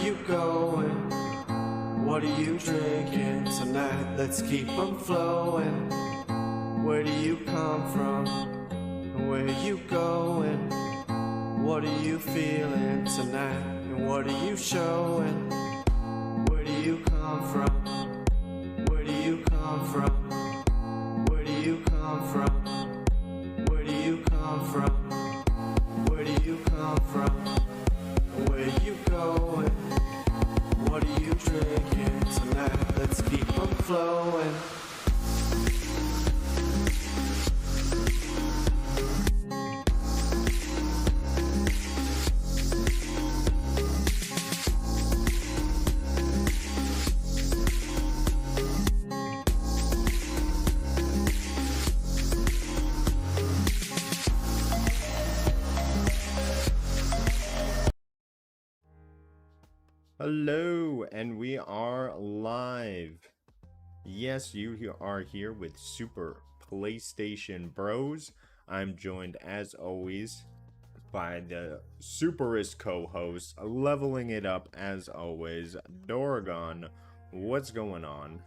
you going? What are you drinking tonight? Let's keep them flowing. Where do you come from? Where are you going? What are you feeling tonight? And what are you showing? Where do you come from? Where do you come from? Where do you come from? Where do you come from? Where do you come from? Where are you going? What are you drinking tonight? Let's keep them flowing. Hello, and we are live. Yes, you are here with Super PlayStation Bros. I'm joined, as always, by the superest co-host, leveling it up, as always, Doragon. What's going on?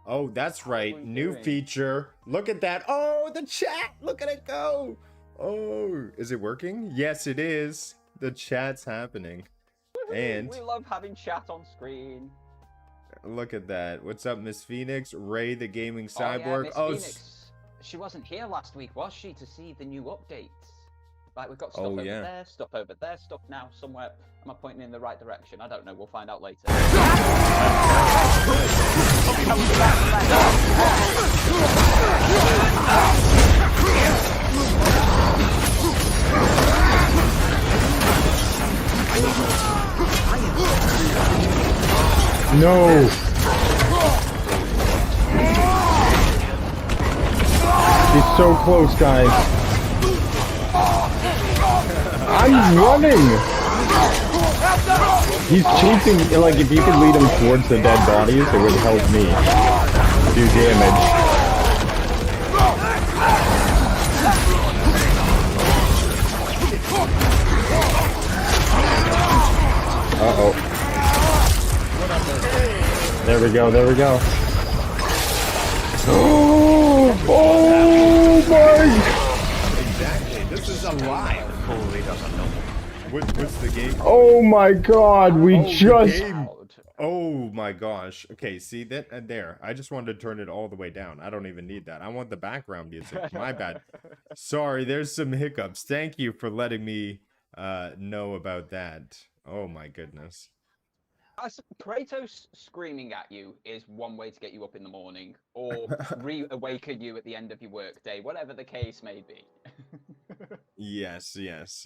Oh, that's right, new feature. Look at that. Oh, the chat. Look at it go. Oh, is it working? Yes, it is. The chat's happening. And we love having chat on screen. Look at that. What's up, Miss Phoenix? Ray, the gaming cyborg. Yeah, Miss Phoenix. She wasn't here last week, was she, to see the new updates? Like, we've got stuff over there, stuff over there, stuff now somewhere. Am I pointing in the right direction? I don't know. We'll find out later. No! He's so close, guys. I'm running! He's chasing, like, if you could lead him towards the dead bodies, it would help me do damage. Uh-oh. There we go, there we go. Oh my! Exactly, this is alive. Holy doesn't know. What's the game? Oh my god, we just... Oh my gosh. Okay, see that there. I just wanted to turn it all the way down. I don't even need that. I want the background music. My bad. Sorry, there's some hiccups. Thank you for letting me know about that. Oh my goodness. Kratos screaming at you is one way to get you up in the morning, or reawaken you at the end of your workday, whatever the case may be. Yes.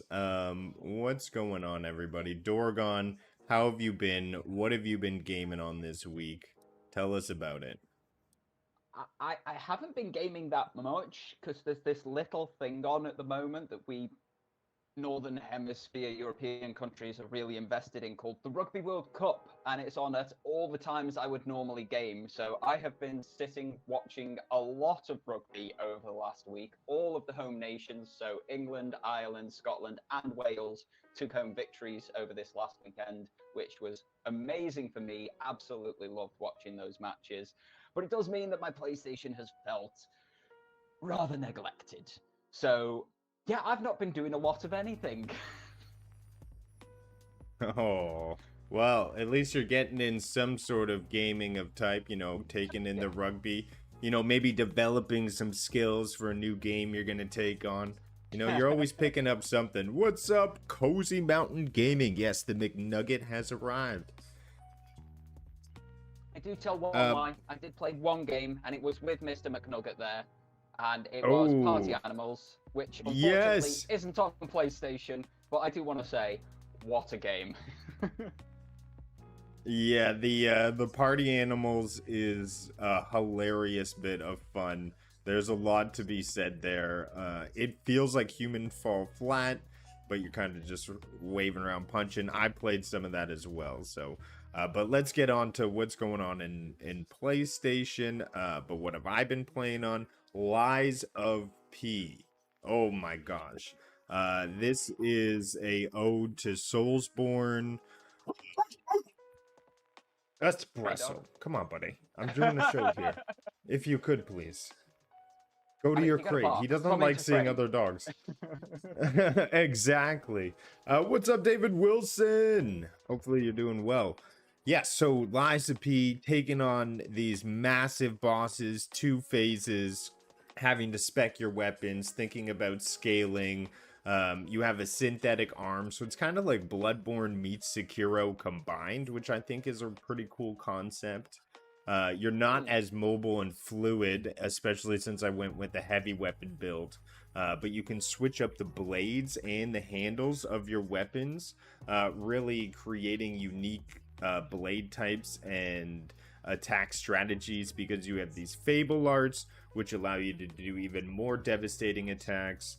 What's going on, everybody? Dorgon, how have you been? What have you been gaming on this week? Tell us about it. I haven't been gaming that much, because there's this little thing on at the moment that we Northern Hemisphere European countries are really invested in, called the Rugby World Cup, and it's on at all the times I would normally game. So I have been sitting watching a lot of rugby over the last week. All of the home nations, so England, Ireland, Scotland and Wales, took home victories over this last weekend, which was amazing for me. Absolutely loved watching those matches. But it does mean that my PlayStation has felt rather neglected. So yeah, I've not been doing a lot of anything. Oh, well, at least you're getting in some sort of gaming of type, you know, taking in the rugby, you know, maybe developing some skills for a new game you're going to take on. You know, you're always picking up something. What's up, Cozy Mountain Gaming? Yes, the McNugget has arrived. I do tell one lie. I did play one game, and it was with Mr. McNugget there. And it was Party Animals, which unfortunately isn't on PlayStation, but I do want to say, what a game. Yeah, the Party Animals is a hilarious bit of fun. There's a lot to be said there. It feels like Human Fall Flat, but you're kind of just waving around punching. I played some of that as well, so... but let's get on to what's going on in PlayStation. But what have I been playing on? Lies of P. Oh my gosh. This is a ode to Soulsborne. Espresso. Come on, buddy. I'm doing a show here. If you could, please. Go to your you gotta crate. He bark. doesn't Come like into seeing frame. other dogs. Exactly. What's up, David Wilson? Hopefully you're doing well. Yeah, so Liza P taking on these massive bosses, 2 phases, having to spec your weapons, thinking about scaling. You have a synthetic arm, so it's kind of like Bloodborne meets Sekiro combined, which I think is a pretty cool concept. You're not as mobile and fluid, especially since I went with the heavy weapon build. But you can switch up the blades and the handles of your weapons, really creating unique blade types and attack strategies, because you have these Fable arts, which allow you to do even more devastating attacks.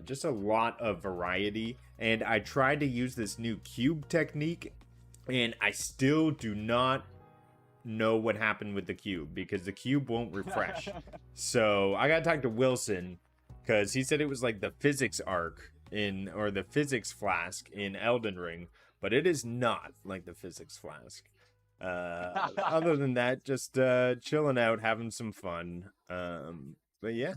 Just a lot of variety. And I tried to use this new cube technique, and I still do not know what happened with the cube, because the cube won't refresh. So I gotta talk to Wilson, because he said it was like the physics arc or the physics flask in Elden Ring, but it is not like the physics flask. Other than that, just chilling out, having some fun. But yeah,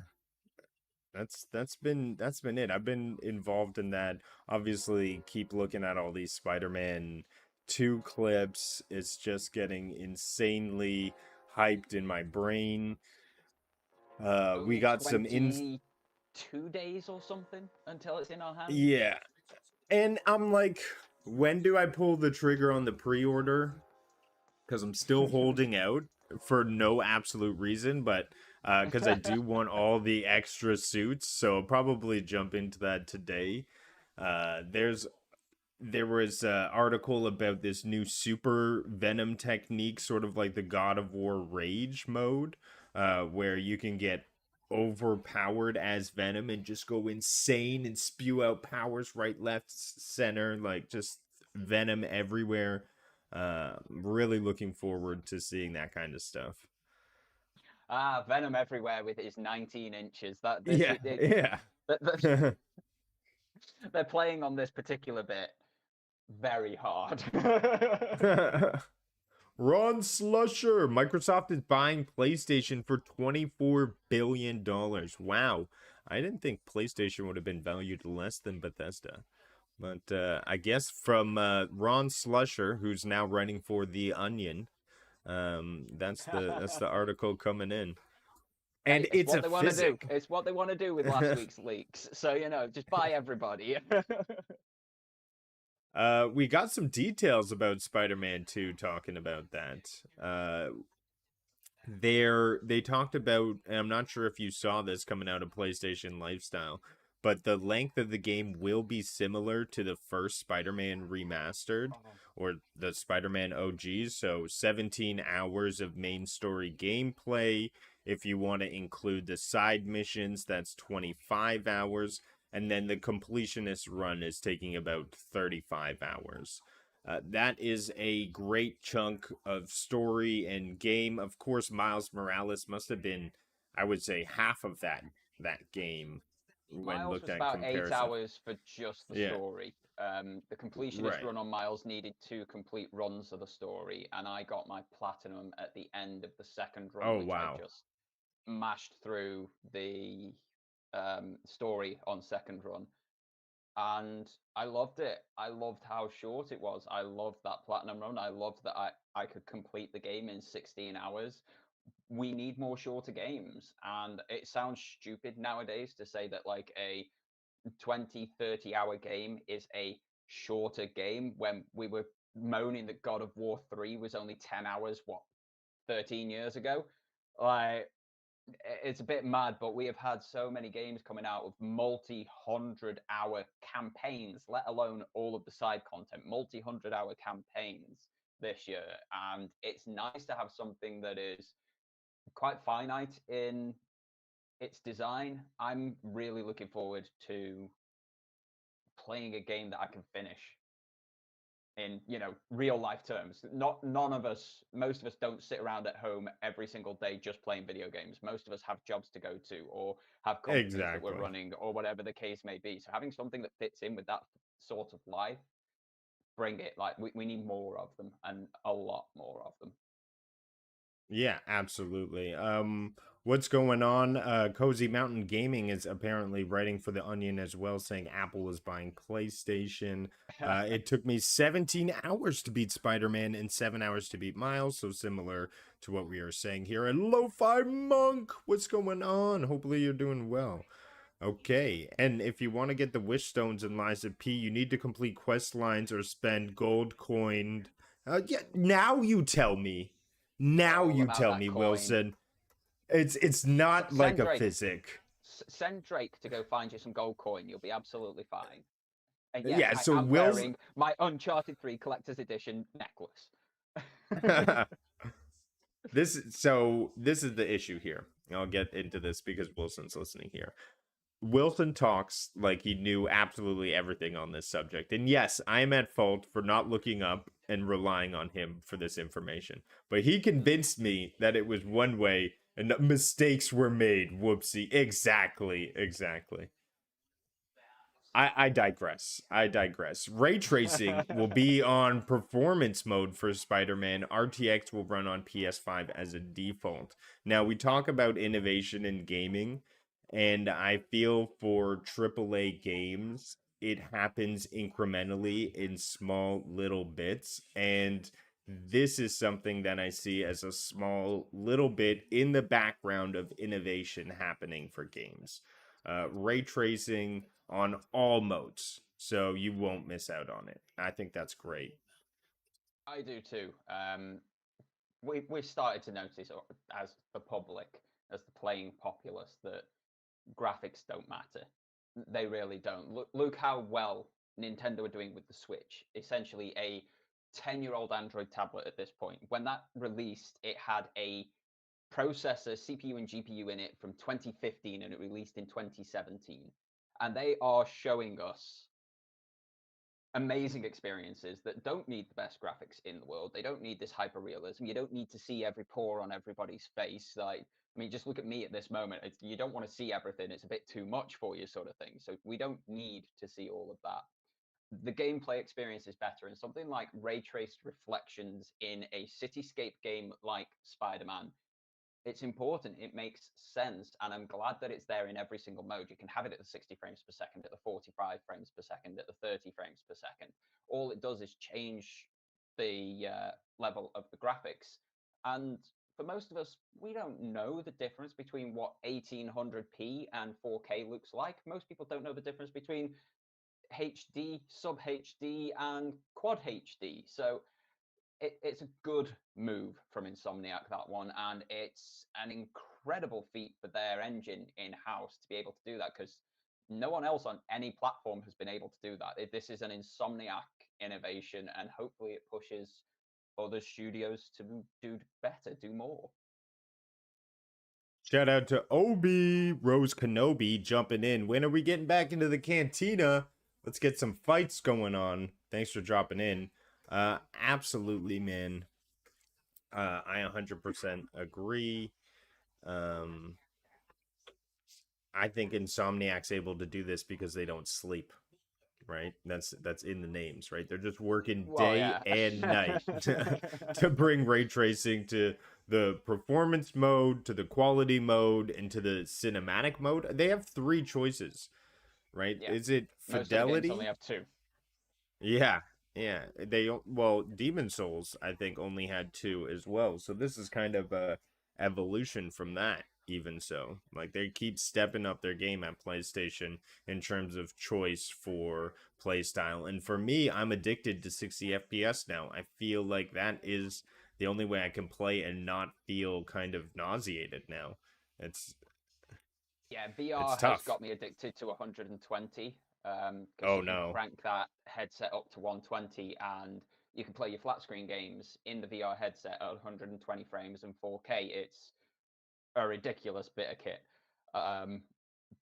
that's been it. I've been involved in that. Obviously, keep looking at all these Spider-Man 2 clips. It's just getting insanely hyped in my brain. We got some 2 days or something until it's in our hands. Yeah. And I'm like, when do I pull the trigger on the pre-order? Because I'm still holding out for no absolute reason, but because I do want all the extra suits, so I'll probably jump into that today. There was an article about this new super venom technique, sort of like the God of War rage mode, where you can get overpowered as Venom and just go insane and spew out powers right, left, center, like just Venom everywhere. Really looking forward to seeing that kind of stuff. Venom everywhere with his 19 inches. Yeah. They're playing on this particular bit very hard. Ron Slusher, Microsoft is buying PlayStation for $24 billion. Wow. I didn't think PlayStation would have been valued less than Bethesda. But I guess from Ron Slusher, who's now running for The Onion, that's the article coming in. And hey, it's what they want to do. It's what they want to do with last week's leaks. So, just buy everybody. We got some details about Spider-Man 2 talking about that. They talked about, and I'm not sure if you saw this coming out of PlayStation Lifestyle, but the length of the game will be similar to the first Spider-Man remastered, or the Spider-Man OGs, so 17 hours of main story gameplay. If you want to include the side missions, that's 25 hours. And then the completionist run is taking about 35 hours. That is a great chunk of story and game. Of course, Miles Morales must have been, I would say, half of that game when Miles looked was at about comparison. 8 hours for just the story. The completionist run on Miles needed 2 complete runs of the story, and I got my platinum at the end of the second run, which I just mashed through the story on second run, and I loved it. I loved how short it was. I loved that platinum run. I loved that I could complete the game in 16 hours. We need more shorter games, and it sounds stupid nowadays to say that like a 20-30 hour game is a shorter game, when we were moaning that God of War 3 was only 10 hours 13 years ago. Like, it's a bit mad, but we have had so many games coming out with multi-100-hour campaigns, let alone all of the side content, multi-100-hour campaigns this year. And it's nice to have something that is quite finite in its design. I'm really looking forward to playing a game that I can finish in real life terms. Most of us don't sit around at home every single day just playing video games. Most of us have jobs to go to, or have companies that we're running, or whatever the case may be. So having something that fits in with that sort of life bring it. Like we need more of them, and a lot more of them. Yeah, absolutely. What's going on? Cozy Mountain Gaming is apparently writing for the Onion as well, saying Apple is buying PlayStation. It took me 17 hours to beat Spider-Man and 7 hours to beat Miles, so similar to what we are saying here. And Lo-Fi Monk, what's going on? Hopefully you're doing well. Okay, and if you want to get the Wish Stones in Liza P, you need to complete quest lines or spend gold coined. Yeah, now you tell me. Now All you about tell that me, coin. Wilson. It's not like Send a Drake. physic. Send Drake to go find you some gold coin. You'll be absolutely fine. And yes, Yeah, so I am Will's wearing my Uncharted 3 Collector's Edition necklace. this is the issue here. I'll get into this because Wilson's listening here. Wilson talks like he knew absolutely everything on this subject. And yes, I am at fault for not looking up and relying on him for this information. But he convinced me that it was one way and that mistakes were made. Whoopsie. Exactly. I digress. Ray tracing will be on performance mode for Spider-Man. RTX will run on PS5 as a default. Now, we talk about innovation in gaming, and I feel for AAA games, it happens incrementally in small little bits. And this is something that I see as a small little bit in the background of innovation happening for games. Ray tracing on all modes, so you won't miss out on it. I think that's great. I do too. We've started to notice, as the public, as the playing populace, that graphics don't matter. They really don't. Look how well Nintendo are doing with the Switch. Essentially, a 10-year-old Android tablet at this point. When that released, it had a processor, CPU, and GPU in it from 2015, and it released in 2017. And they are showing us amazing experiences that don't need the best graphics in the world. They don't need this hyper realism. You don't need to see every pore on everybody's face. Like, I mean, just look at me at this moment. You don't want to see everything. It's a bit too much for you, sort of thing. So we don't need to see all of that. The gameplay experience is better, and something like ray traced reflections in a cityscape game like Spider-Man, it's important. It makes sense, and I'm glad that it's there in every single mode. You can have it at the 60 frames per second, at the 45 frames per second, at the 30 frames per second. All it does is change the level of the graphics. And for most of us, we don't know the difference between what 1800p and 4K looks like. Most people don't know the difference between HD, sub HD, and quad HD. So it's a good move from Insomniac, that one, and it's an incredible feat for their engine in-house to be able to do that, because no one else on any platform has been able to do that. This is an Insomniac innovation, and hopefully it pushes other studios to do better, do more. Shout out to Obi Rose Kenobi jumping in. When are we getting back into the cantina? Let's get some fights going on. Thanks for dropping in. Absolutely, man. I 100% agree. I think Insomniac's able to do this because they don't sleep, right? That's in the names, right? They're just working day and night to bring ray tracing to the performance mode, to the quality mode, and to the cinematic mode. They have 3 choices, right? Yeah. Is it Most of the fidelity? games only have 2. Yeah. Demon Souls I think only had 2 as well. So this is kind of a evolution from that. Even so, like, they keep stepping up their game at PlayStation in terms of choice for playstyle. And for me, I'm addicted to 60 FPS now. I feel like that is the only way I can play and not feel kind of nauseated now. It's VR has tough. got me addicted to 120. Because Oh you can no. crank that headset up to 120, and you can play your flat screen games in the VR headset at 120 frames and 4K. It's a ridiculous bit of kit.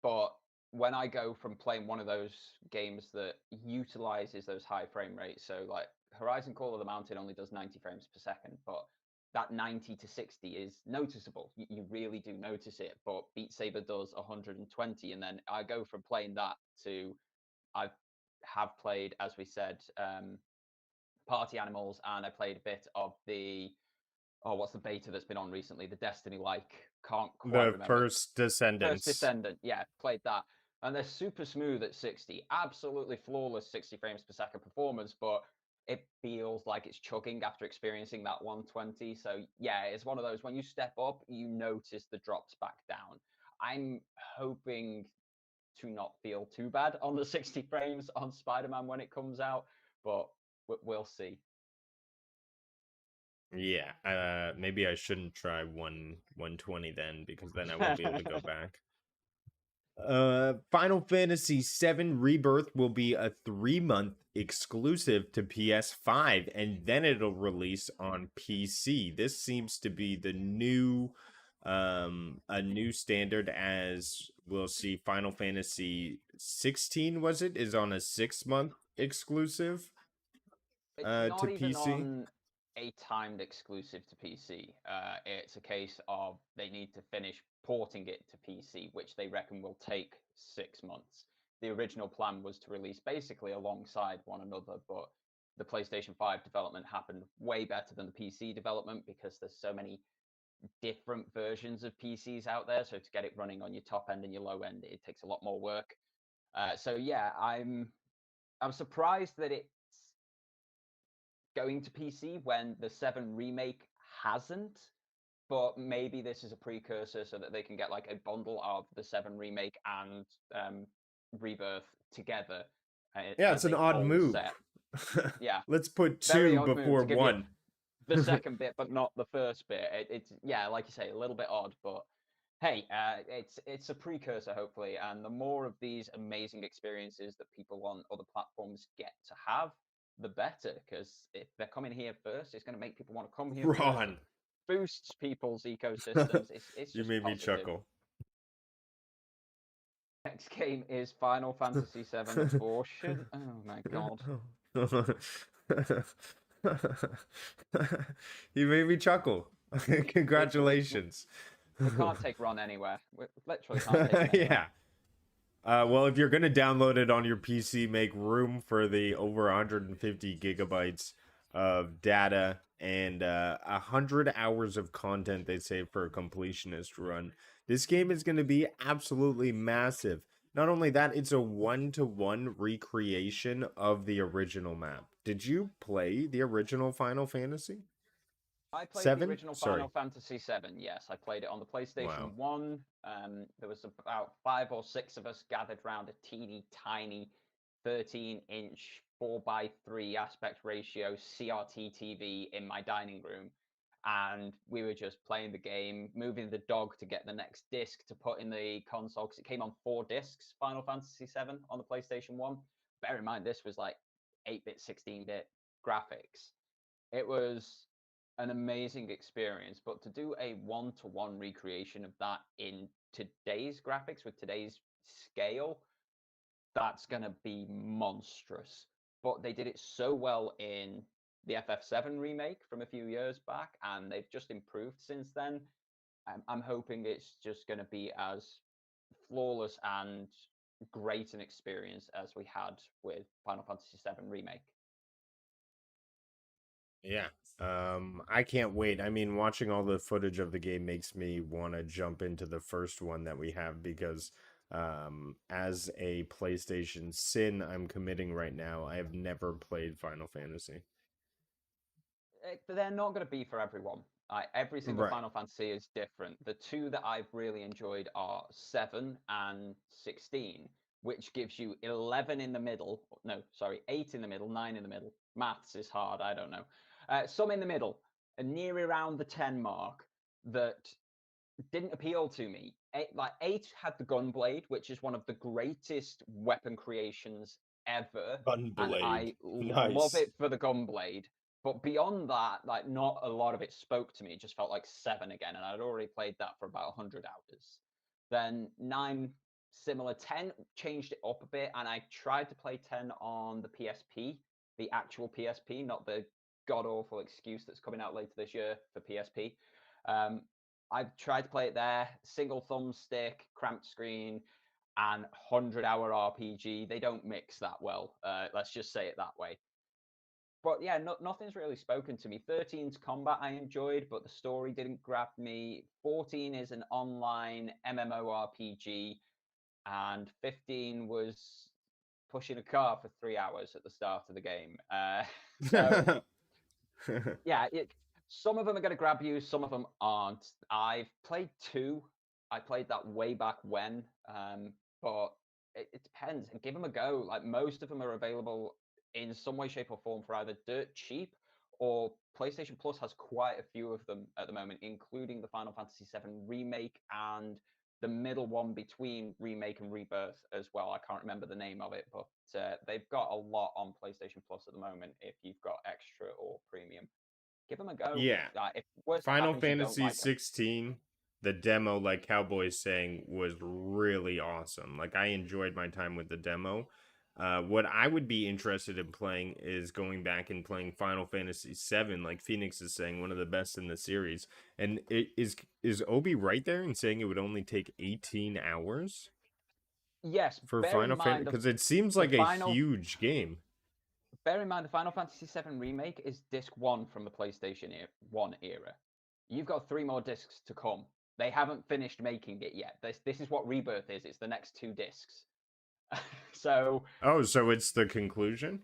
But when I go from playing one of those games that utilizes those high frame rates, so like Horizon Call of the Mountain only does 90 frames per second, but that 90 to 60 is noticeable. You really do notice it. But Beat Saber does 120, and then I go from playing that to I have played, as we said, Party Animals, and I played a bit of the what's the beta that's been on recently? The Destiny-like, can't quite The remember. First Descendants. First Descendant, yeah, played that. And they're super smooth at 60, absolutely flawless 60 frames per second performance, but it feels like it's chugging after experiencing that 120. So yeah, it's one of those, when you step up, you notice the drops back down. I'm hoping to not feel too bad on the 60 frames on Spider-Man when it comes out, but we'll see. Yeah, maybe I shouldn't try 120 then, because then I won't be able to go back. Final Fantasy VII Rebirth will be a 3-month exclusive to PS5, and then it'll release on PC. This seems to be the new, a new standard, as we'll see. Final Fantasy 16, was it, is on a 6-month exclusive It's to not even PC. on a timed exclusive to PC. It's a case of they need to finish porting it to PC, which they reckon will take 6 months. The original plan was to release basically alongside one another, but the PlayStation 5 development happened way better than the PC development because there's so many different versions of PCs out there. So to get it running on your top end and your low end, it takes a lot more work. So yeah, I'm surprised that it's going to PC when the 7 remake hasn't, but maybe this is a precursor so that they can get like a bundle of the 7 remake and Rebirth together. Yeah, it's an odd move. Set. Yeah, Let's put very 2 odd move before to give you 1. the second bit, but not the first bit. It's yeah, like you say, a little bit odd, but hey, it's a precursor hopefully, and the more of these amazing experiences that people on other platforms get to have, the better. Because if they're coming here first, it's going to make people want to come here first. Ron, It boosts people's ecosystems. It's you just made me positive. chuckle. Next game is Final Fantasy VII Abortion. Oh my god. You made me chuckle. Congratulations. We can't take Ron anywhere. We literally can't take him anywhere. Yeah. Well, if you're gonna download it on your PC, make room for the over 150 gigabytes of data and 100 hours of content, they say, for a completionist run. This game is going to be absolutely massive. Not only that, it's a 1-to-1 recreation of the original map. Did you play the original Final Fantasy? I played Seven? the original Sorry. Final Fantasy VII. Yes, I played it on the PlayStation Wow. 1. There was about 5 or 6 of us gathered around a teeny tiny 13-inch 4:3 aspect ratio CRT TV in my dining room, and we were just playing the game, moving the dog to get the next disc to put in the console because it came on 4 discs. Final Fantasy VII on the PlayStation 1. Bear in mind, this was like 8-bit, 16-bit graphics. It was an amazing experience, but to do a 1-to-1 recreation of that in today's graphics with today's scale, that's going to be monstrous. But they did it so well in the FF7 remake from a few years back, and they've just improved since then. I'm hoping it's just going to be as flawless and great an experience as we had with Final Fantasy VII remake. Yeah. I can't wait. I mean, watching all the footage of the game makes me want to jump into the first one that we have because as a PlayStation sin I'm committing right now, I have never played Final Fantasy. They're not going to be for everyone. Every single Right. Final Fantasy is different. The 2 that I've really enjoyed are 7 and 16, which gives you 11 in the middle. No, sorry, 8 in the middle, 9 in the middle. Maths is hard, I don't know. Some in the middle, near around the 10 mark, that didn't appeal to me. 8 had the Gunblade, which is one of the greatest weapon creations ever. And I love it for the Gunblade. But beyond that, like, not a lot of it spoke to me. It just felt like 7 again, and I'd already played that for about 100 hours. Then 9, similar. 10 changed it up a bit, and I tried to play 10 on the PSP, the actual PSP, not the god-awful excuse that's coming out later this year for PSP. I've tried to play it there, single thumbstick, cramped screen, and 100-hour RPG. They don't mix that well. Let's just say it that way. But yeah, nothing's really spoken to me. 13's combat I enjoyed, but the story didn't grab me. 14 is an online MMORPG, and 15 was pushing a car for 3 hours at the start of the game. So yeah, some of them are going to grab you, some of them aren't. I've played two. I played that way back when, but it depends. And give them a go. Like most of them are available in some way, shape, or form for either dirt cheap or PlayStation Plus has quite a few of them at the moment, including the Final Fantasy VII remake and the middle one between remake and rebirth as well. I can't remember the name of it, but they've got a lot on PlayStation Plus at the moment if you've got extra or premium. Give them a go. Yeah. If worst Final happens, you don't Fantasy like them. 16, the demo, like Cowboy's saying, was really awesome. Like, I enjoyed my time with the demo. What I would be interested in playing is going back and playing Final Fantasy 7, like Phoenix is saying, one of the best in the series. And is Obi right there in saying it would only take 18 hours Yes, for bear in Final Fantasy? mind Because it seems the like a final. huge game. Bear in mind the Final Fantasy VII remake is disc one from the PlayStation 1 era. You've got 3 more discs to come. They haven't finished making it yet. This is what Rebirth is. It's the next 2 discs. So Oh, so it's the conclusion?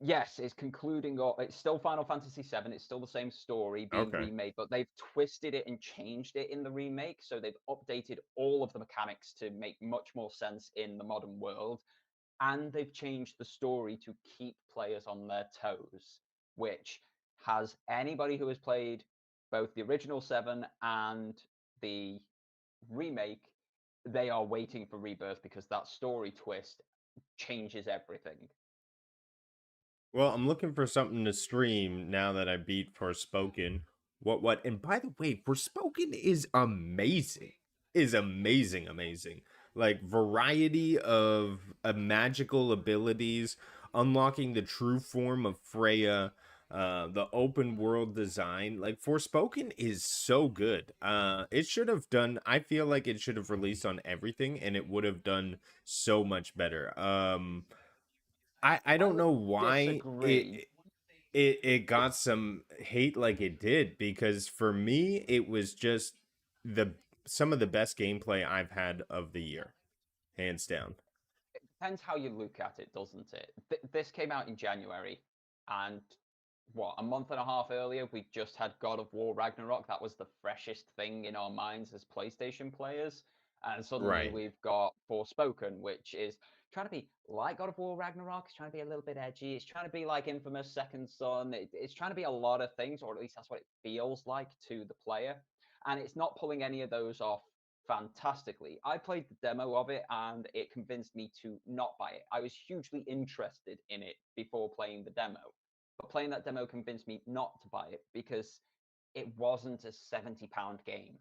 yes, it's concluding. Or it's still Final Fantasy VII. It's still the same story being Okay. remade, but they've twisted it and changed it in the remake. So they've updated all of the mechanics to make much more sense in the modern world, and they've changed the story to keep players on their toes. Which has anybody who has played both the original 7 and the remake, they are waiting for Rebirth because that story twist changes everything. Well, I'm looking for something to stream now that I beat Forspoken. What? And by the way, Forspoken is amazing. Is amazing, amazing. Like variety of magical abilities, unlocking the true form of Freya, the open world design. Like Forspoken is so good. It should have done. I feel like it should have released on everything, and it would have done so much better. I I don't would know why disagree. it got some hate like it did, because for me it was just the some of the best gameplay I've had of the year, hands down. It depends how you look at it, doesn't it? This came out in January, and what, a month and a half earlier, we just had God of War Ragnarok. That was the freshest thing in our minds as PlayStation players. And suddenly Right. we've got Forspoken, which is trying to be like God of War Ragnarok. It's trying to be a little bit edgy. It's trying to be like Infamous Second Son. It's trying to be a lot of things, or at least that's what it feels like to the player. And it's not pulling any of those off fantastically. I played the demo of it and it convinced me to not buy it. I was hugely interested in it before playing the demo, but playing that demo convinced me not to buy it because it wasn't a £70 game.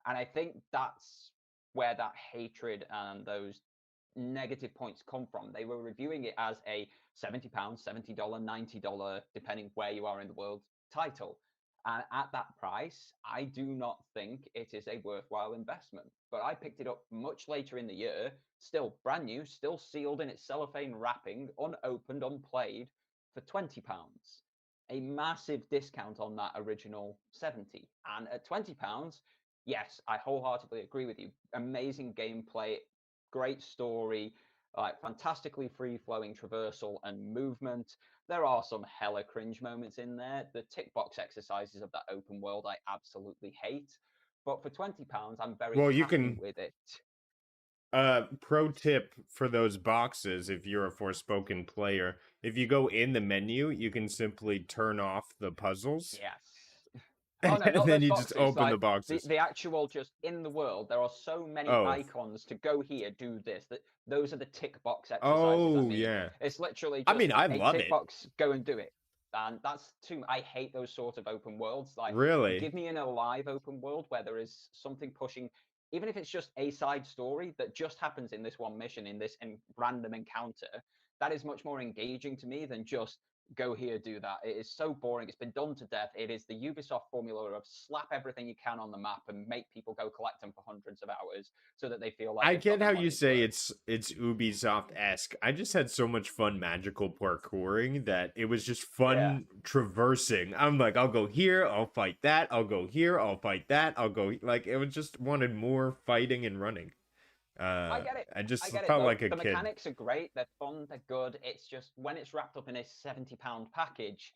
And I think that's where that hatred and those negative points come from. They were reviewing it as a £70, $70, $90, depending where you are in the world, title. And at that price, I do not think it is a worthwhile investment. But I picked it up much later in the year, still brand new, still sealed in its cellophane wrapping, unopened, unplayed, for £20. A massive discount on that original 70. And at £20, yes, I wholeheartedly agree with you. Amazing gameplay, great story, like fantastically free flowing traversal and movement. There are some hella cringe moments in there. The tick box exercises of that open world I absolutely hate. But for £20, I'm very Well, you happy can with it. pro tip for those boxes, if you're a Forspoken player, if you go in the menu, you can simply turn off the puzzles Yes. Oh and no, not then those you just boxes. open the Like boxes. the actual just in the world, there are so many Oh. icons to go here, do this. That those are the tick box exercises I Oh, mean. yeah. It's literally I just mean, I a love tick it. box, go and do it. And that's too. I hate those sort of open worlds. Like, Really? give me an alive open world where there is something pushing, even if it's just a side story that just happens in this one mission, in this random encounter. That is much more engaging to me than just go here, do that. It is so boring. It's been done to death. It is the Ubisoft formula of slap everything you can on the map and make people go collect them for hundreds of hours so that they feel like I they've got get their how you money's say worth. it's Ubisoft-esque. I just had so much fun magical parkouring that it was just Yeah. fun traversing. I'm like, I'll go here, I'll fight that, I'll go here, I'll fight that, I'll go like it was just wanted more fighting and running. I get it. I just I get it felt though. like a The kid. mechanics are great. They're fun. They're good. It's just when it's wrapped up in a £70 package,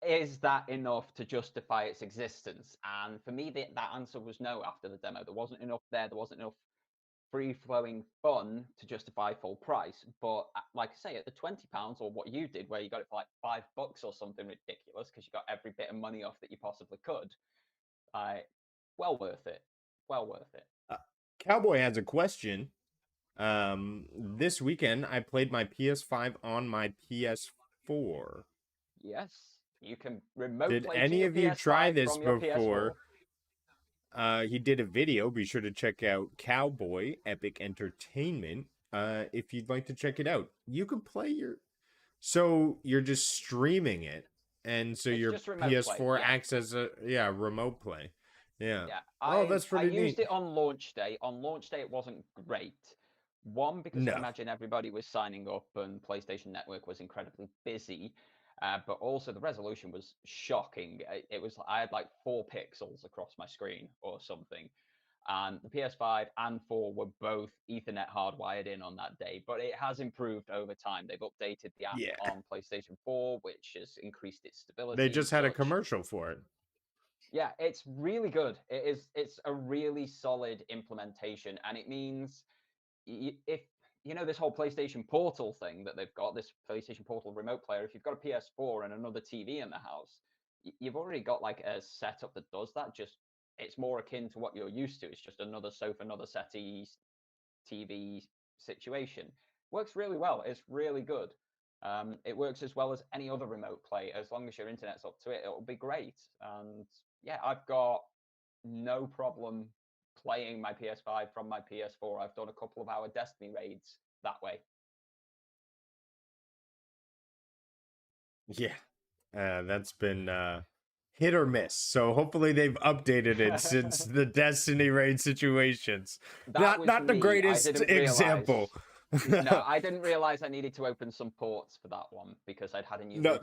is that enough to justify its existence? And for me, that answer was no after the demo. There wasn't enough there. There wasn't enough free-flowing fun to justify full price. But like I say, at the £20 or what you did, where you got it for like $5 or something ridiculous because you got every bit of money off that you possibly could, well worth it. Well worth it. Cowboy has a question. This weekend I played my PS5 on my PS4. Yes, you can remote Did play to any your of you try PS5 this from your before? PS4. He did a video. Be sure to check out Cowboy Epic Entertainment. If you'd like to check it out, you can play so you're just streaming it, and so It's your just remote play, PS4 yeah. acts as a remote play. Yeah. Yeah, Oh, that's I pretty used neat. it on launch day. On launch day, it wasn't great. One, because I No. imagine everybody was signing up and PlayStation Network was incredibly busy. But also the resolution was shocking. It was I had like 4 pixels across my screen or something. And the PS5 and 4 were both Ethernet hardwired in on that day, but it has improved over time. They've updated the app Yeah. on PlayStation 4, which has increased its stability. They just and had a such. commercial for it. Yeah, it's really good. It's a really solid implementation, and it means if you know this whole PlayStation Portal thing that they've got, this PlayStation Portal remote player, if you've got a PS4 and another TV in the house, you've already got like a setup that does that. Just it's more akin to what you're used to. It's just another sofa, another settee, TV situation. Works really well. It's really good. It works as well as any other remote play. As long as your internet's up to it, it'll be great. And yeah, I've got no problem playing my PS5 from my PS4. I've done a couple of hour Destiny raids that way. Yeah. That's been hit or miss. So hopefully they've updated it since the Destiny raid situations. That was Not the me. I greatest didn't example. No, I didn't realize I needed to open some ports for that one because I'd had a new No,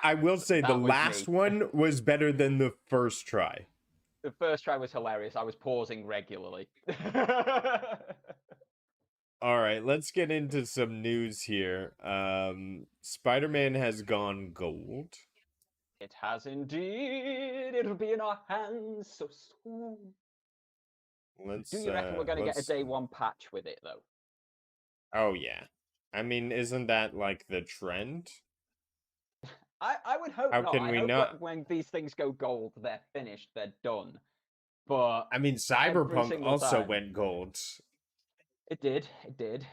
I will say the That was last me. one was better than the first try. The first try was hilarious. I was pausing regularly. All right, let's get into some news here. Spider-Man has gone gold. It has indeed. It'll be in our hands so soon. Do you reckon we're going to get a day one patch with it, though? Oh, yeah. I mean, isn't that like the trend? I would hope How not. can I we hope not? when these things go gold, they're finished, they're done. But I mean, every Cyberpunk single also time, went gold. It did. It did.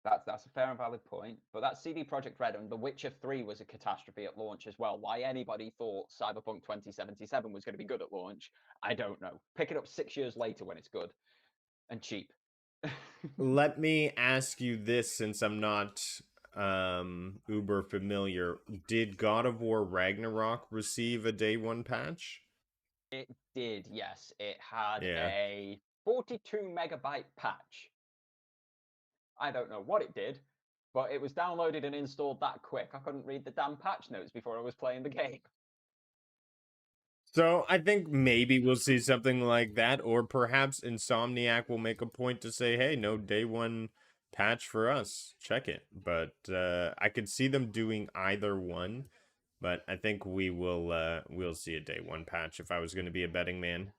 That's a fair and valid point. But that CD Projekt Red and The Witcher 3 was a catastrophe at launch as well. Why anybody thought Cyberpunk 2077 was going to be good at launch, I don't know. Pick it up 6 years later when it's good and cheap. Let me ask you this, since I'm not uber familiar. Did God of War Ragnarok receive a day one patch? It did, yes. It had Yeah. a 42 megabyte patch. I don't know what it did, but it was downloaded and installed that quick. I couldn't read the damn patch notes before I was playing the game. So I think maybe we'll see something like that, or perhaps Insomniac will make a point to say, hey, no day one patch for us. Check it. But I could see them doing either one, but I think we'll see a day one patch if I was going to be a betting man.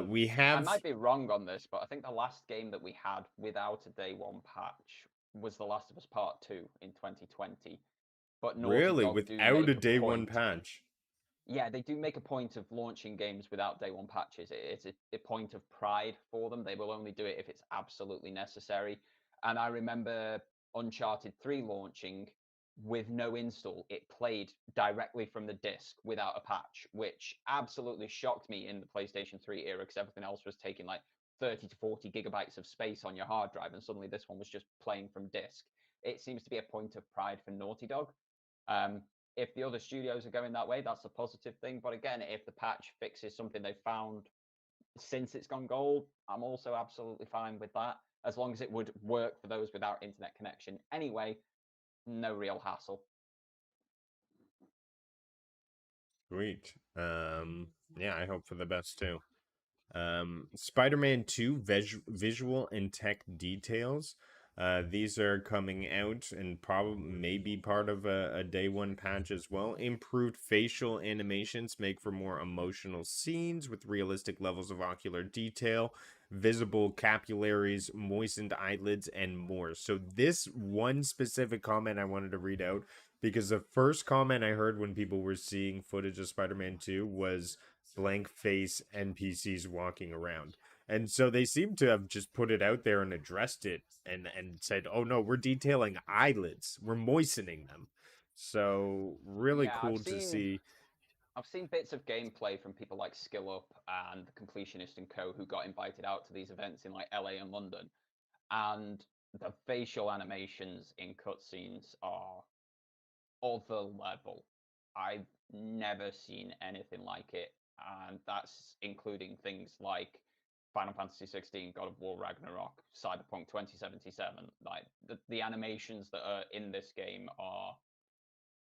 We have... I might be wrong on this, but I think the last game that we had without a day one patch was The Last of Us Part 2 in 2020. But Naughty Really? Dog do Without a make day one point. patch? Yeah, they do make a point of launching games without day one patches. It's a point of pride for them. They will only do it if it's absolutely necessary. And I remember Uncharted 3 launching with no install. It played directly from the disc without a patch, which absolutely shocked me in the PlayStation 3 era because everything else was taking like 30 to 40 gigabytes of space on your hard drive. And suddenly this one was just playing from disc. it seems to be a point of pride for Naughty Dog. If the other studios are going that way, that's a positive thing. But again, if the patch fixes something they found since it's gone gold, I'm also absolutely fine with that, as long as it would work for those without internet connection. Anyway, no real hassle. Sweet. Yeah, I hope for the best too. Spider-Man 2 visual and tech details. These are coming out and probably maybe part of a day one patch as well. Improved facial animations make for more emotional scenes with realistic levels of ocular detail, visible capillaries, moistened eyelids, and more. So this one specific comment I wanted to read out, because the first comment I heard when people were seeing footage of Spider-Man 2 was blank face NPCs walking around. And so they seem to have just put it out there and addressed it and said, oh no, we're detailing eyelids. We're moistening them. So really Yeah, cool to see. I've seen bits of gameplay from people like Skill Up and the Completionist and Co. who got invited out to these events in like LA and London. And the facial animations in cutscenes are other level. I've never seen anything like it. And that's including things like Final Fantasy 16, God of War Ragnarok, Cyberpunk 2077. Like the animations that are in this game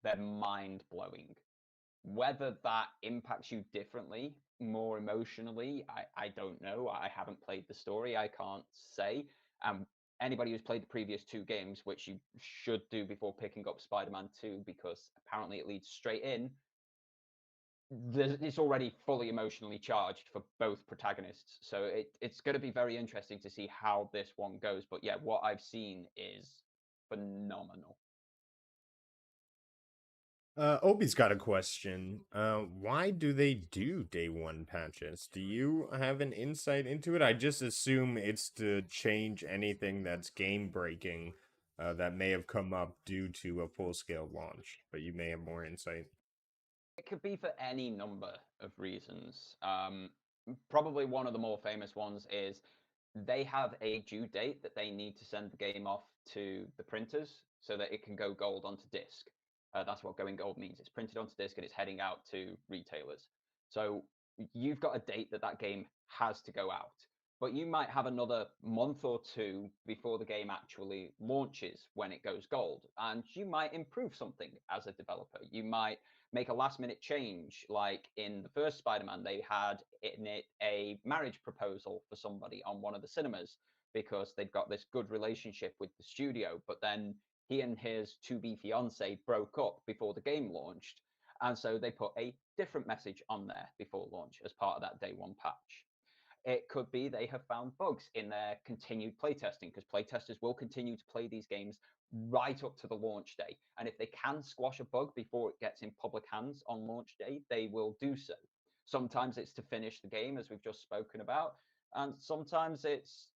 they're mind blowing. Whether that impacts you differently, more emotionally, I don't know. I haven't played the story. I can't say. Anybody who's played the previous two games, which you should do before picking up Spider-Man 2, because apparently it leads straight in, it's already fully emotionally charged for both protagonists. So it's going to be very interesting to see how this one goes. But yeah, what I've seen is phenomenal. Obi's got a question. Why do they do day one patches? Do you have an insight into it? I just assume it's to change anything that's game breaking that may have come up due to a full scale launch, but you may have more insight. It could be for any number of reasons. Probably one of the more famous ones is they have a due date that they need to send the game off to the printers so that it can go gold onto disc. That's what going gold means. It's printed onto disc and it's heading out to retailers. So you've got a date that game has to go out. But you might have another month or two before the game actually launches when it goes gold. And you might improve something as a developer. You might make a last minute change. Like in the first Spider-Man, they had in it a marriage proposal for somebody on one of the cinemas because they've got this good relationship with the studio. But then he and his to-be fiance broke up before the game launched. And so they put a different message on there before launch as part of that day one patch. It could be they have found bugs in their continued playtesting, because playtesters will continue to play these games right up to the launch day. And if they can squash a bug before it gets in public hands on launch day, they will do so. Sometimes it's to finish the game, as we've just spoken about, and sometimes it's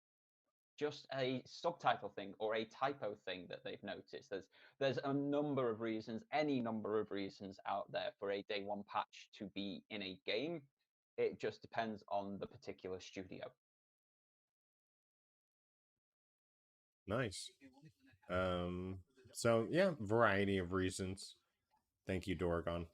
just a subtitle thing or a typo thing that they've noticed. There's a number of reasons, any number of reasons out there for a day one patch to be in a game. It just depends on the particular studio. Nice. So yeah, variety of reasons. Thank you, Dorgon.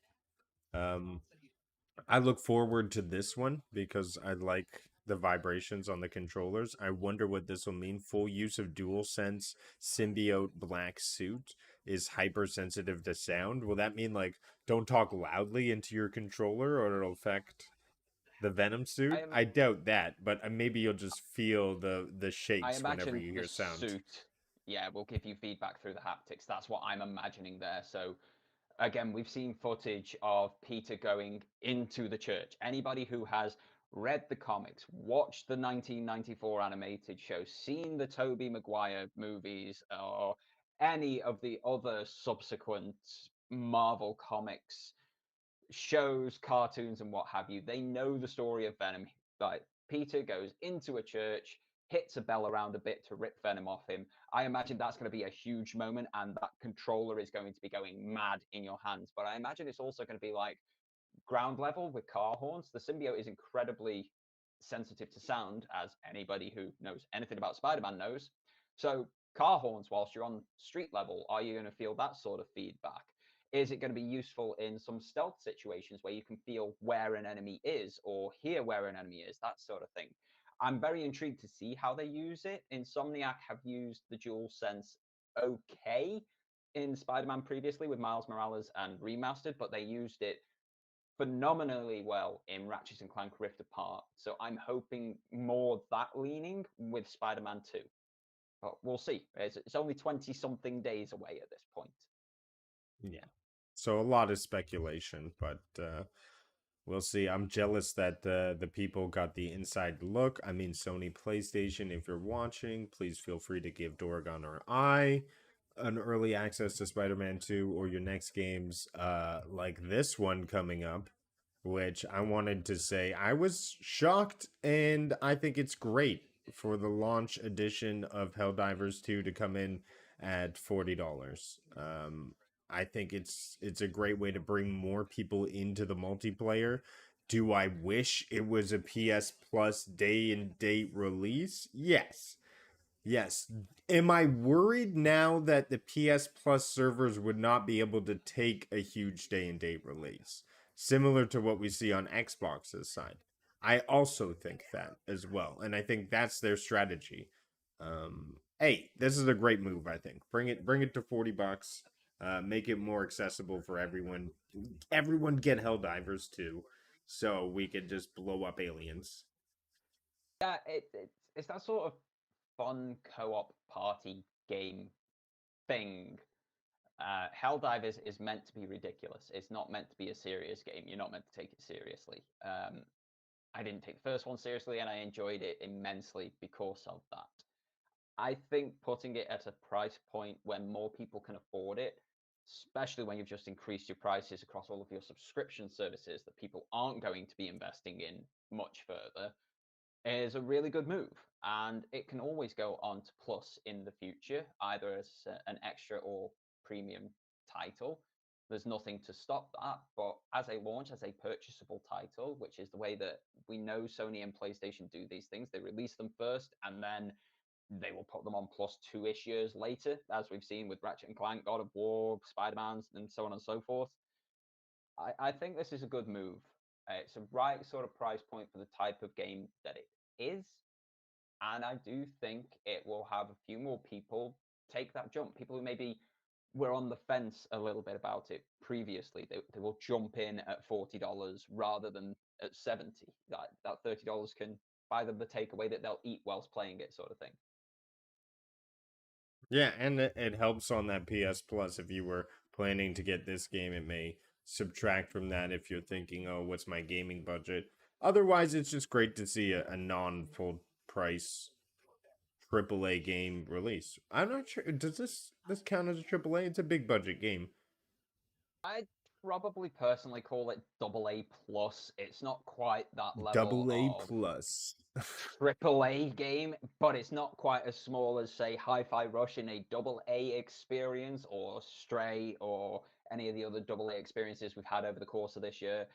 I look forward to this one because I like the vibrations on the controllers. I wonder what this will mean. Full use of DualSense symbiote black suit is hypersensitive to sound. Will that mean like don't talk loudly into your controller or it'll affect the Venom suit? I doubt that, but maybe you'll just feel the shakes whenever you hear sound. Suit, yeah, will give you feedback through the haptics. That's what I'm imagining there. So again, we've seen footage of Peter going into the church. Anybody who has read the comics, watched the 1994 animated show, seen the Tobey Maguire movies, or any of the other subsequent Marvel comics shows, cartoons, and what have you, they know the story of Venom. Like Peter goes into a church, hits a bell around a bit to rip Venom off him. I imagine that's going to be a huge moment, and that controller is going to be going mad in your hands. But I imagine it's also going to be like ground level with car horns. The symbiote is incredibly sensitive to sound, as anybody who knows anything about Spider-Man knows. So car horns whilst you're on street level? Are you going to feel that sort of feedback? Is it going to be useful in some stealth situations where you can feel where an enemy is or hear where an enemy is, that sort of thing? I'm very intrigued to see how they use it. Insomniac have used the DualSense okay in Spider-Man previously with Miles Morales and Remastered, but they used it phenomenally well in Ratchet and Clank Rift Apart. So I'm hoping more that leaning with Spider-Man 2. But we'll see. It's only 20-something days away at this point. Yeah. So a lot of speculation, but we'll see. I'm jealous that the people got the inside look. I mean, Sony PlayStation, if you're watching, please feel free to give Dorgon or I an early access to Spider-Man 2 or your next games like this one coming up, which I wanted to say I was shocked, and I think it's great for the launch edition of Helldivers 2 to come in at $40. I think it's a great way to bring more people into the multiplayer. Do I wish it was a PS Plus day and date release? Yes. Yes. Am I worried now that the PS Plus servers would not be able to take a huge day and date release? Similar to what we see on Xbox's side. I also think that as well. And I think that's their strategy. Hey, this is a great move, I think. Bring it to $40. Make it more accessible for everyone. Everyone get Helldivers too, so we can just blow up aliens. Yeah, it's that sort of fun co-op party game thing. Helldivers is meant to be ridiculous. It's not meant to be a serious game. You're not meant to take it seriously. I didn't take the first one seriously, and I enjoyed it immensely because of that. I think putting it at a price point when more people can afford it, especially when you've just increased your prices across all of your subscription services that people aren't going to be investing in much further, is a really good move. And it can always go on to Plus in the future, either as an extra or premium title. There's nothing to stop that. But as a launch, as a purchasable title, which is the way that we know Sony and PlayStation do these things, they release them first and then they will put them on Plus 2-ish years later, as we've seen with Ratchet and Clank, God of War, Spider-Man, and so on and so forth. I think this is a good move. It's a right sort of price point for the type of game that it is. And I do think it will have a few more people take that jump. People who maybe were on the fence a little bit about it previously, they will jump in at $40 rather than at 70. That $30 can buy them the takeaway that they'll eat whilst playing it, sort of thing. Yeah, and it helps on that PS Plus. If you were planning to get this game, it may subtract from that if you're thinking, oh, what's my gaming budget? Otherwise, it's just great to see a non-full price AAA game release. I'm not sure. Does this count as a AAA? It's a big budget game. I'd probably personally call it AA plus. It's not quite that level Double A of plus. AAA game, but it's not quite as small as, say, Hi-Fi Rush in a AA experience, or Stray, or any of the other AA experiences we've had over the course of this year.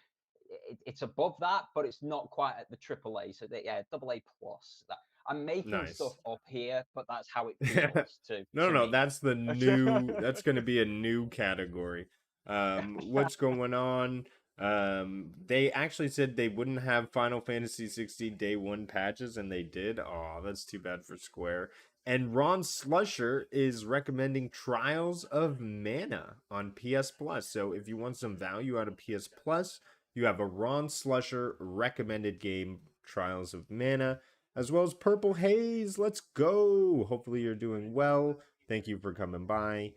It's above that, but it's not quite at the AAA. So yeah, AA plus. I'm making stuff up here, but that's how it feels to No, me. that's the new. That's going to be a new category. What's going on? They actually said they wouldn't have Final Fantasy 16 Day 1 patches, and they did. Oh, that's too bad for Square. And Ron Slusher is recommending Trials of Mana on PS Plus. So if you want some value out of PS Plus, you have a Ron Slusher recommended game, Trials of Mana, as well as Purple Haze. Let's go. Hopefully you're doing well. Thank you for coming by.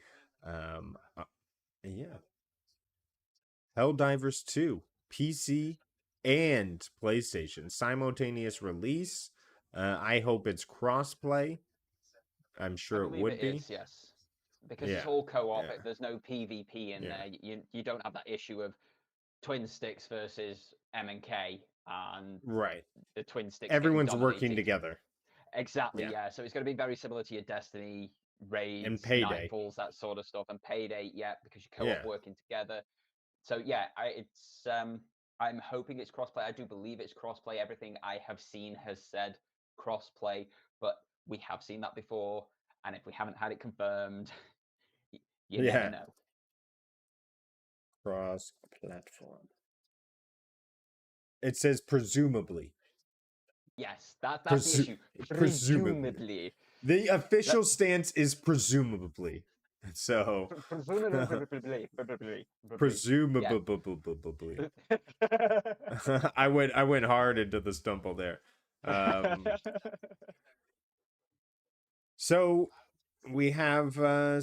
Yeah. Helldivers 2, PC and PlayStation. Simultaneous release. I hope it's crossplay. I'm sure it would be. Is, yes. Because it's all co-op. Yeah. There's no PvP in there. You don't have that issue of twin sticks versus M and K, and right, the twin sticks. Everyone's working together. Exactly. Yeah. So it's going to be very similar to your Destiny raids, and Payday, Nightfalls, that sort of stuff, and Payday. Yeah, because you're co-op working together. So yeah, I'm hoping it's crossplay. I do believe it's crossplay. Everything I have seen has said crossplay, but we have seen that before. And if we haven't had it confirmed, you Yeah. never know. Cross-platform. It says presumably. Yes, that's the issue. Presumably. Presumably. The official stance is presumably. So Presumably. presumably. I went hard into the stumble there. So we have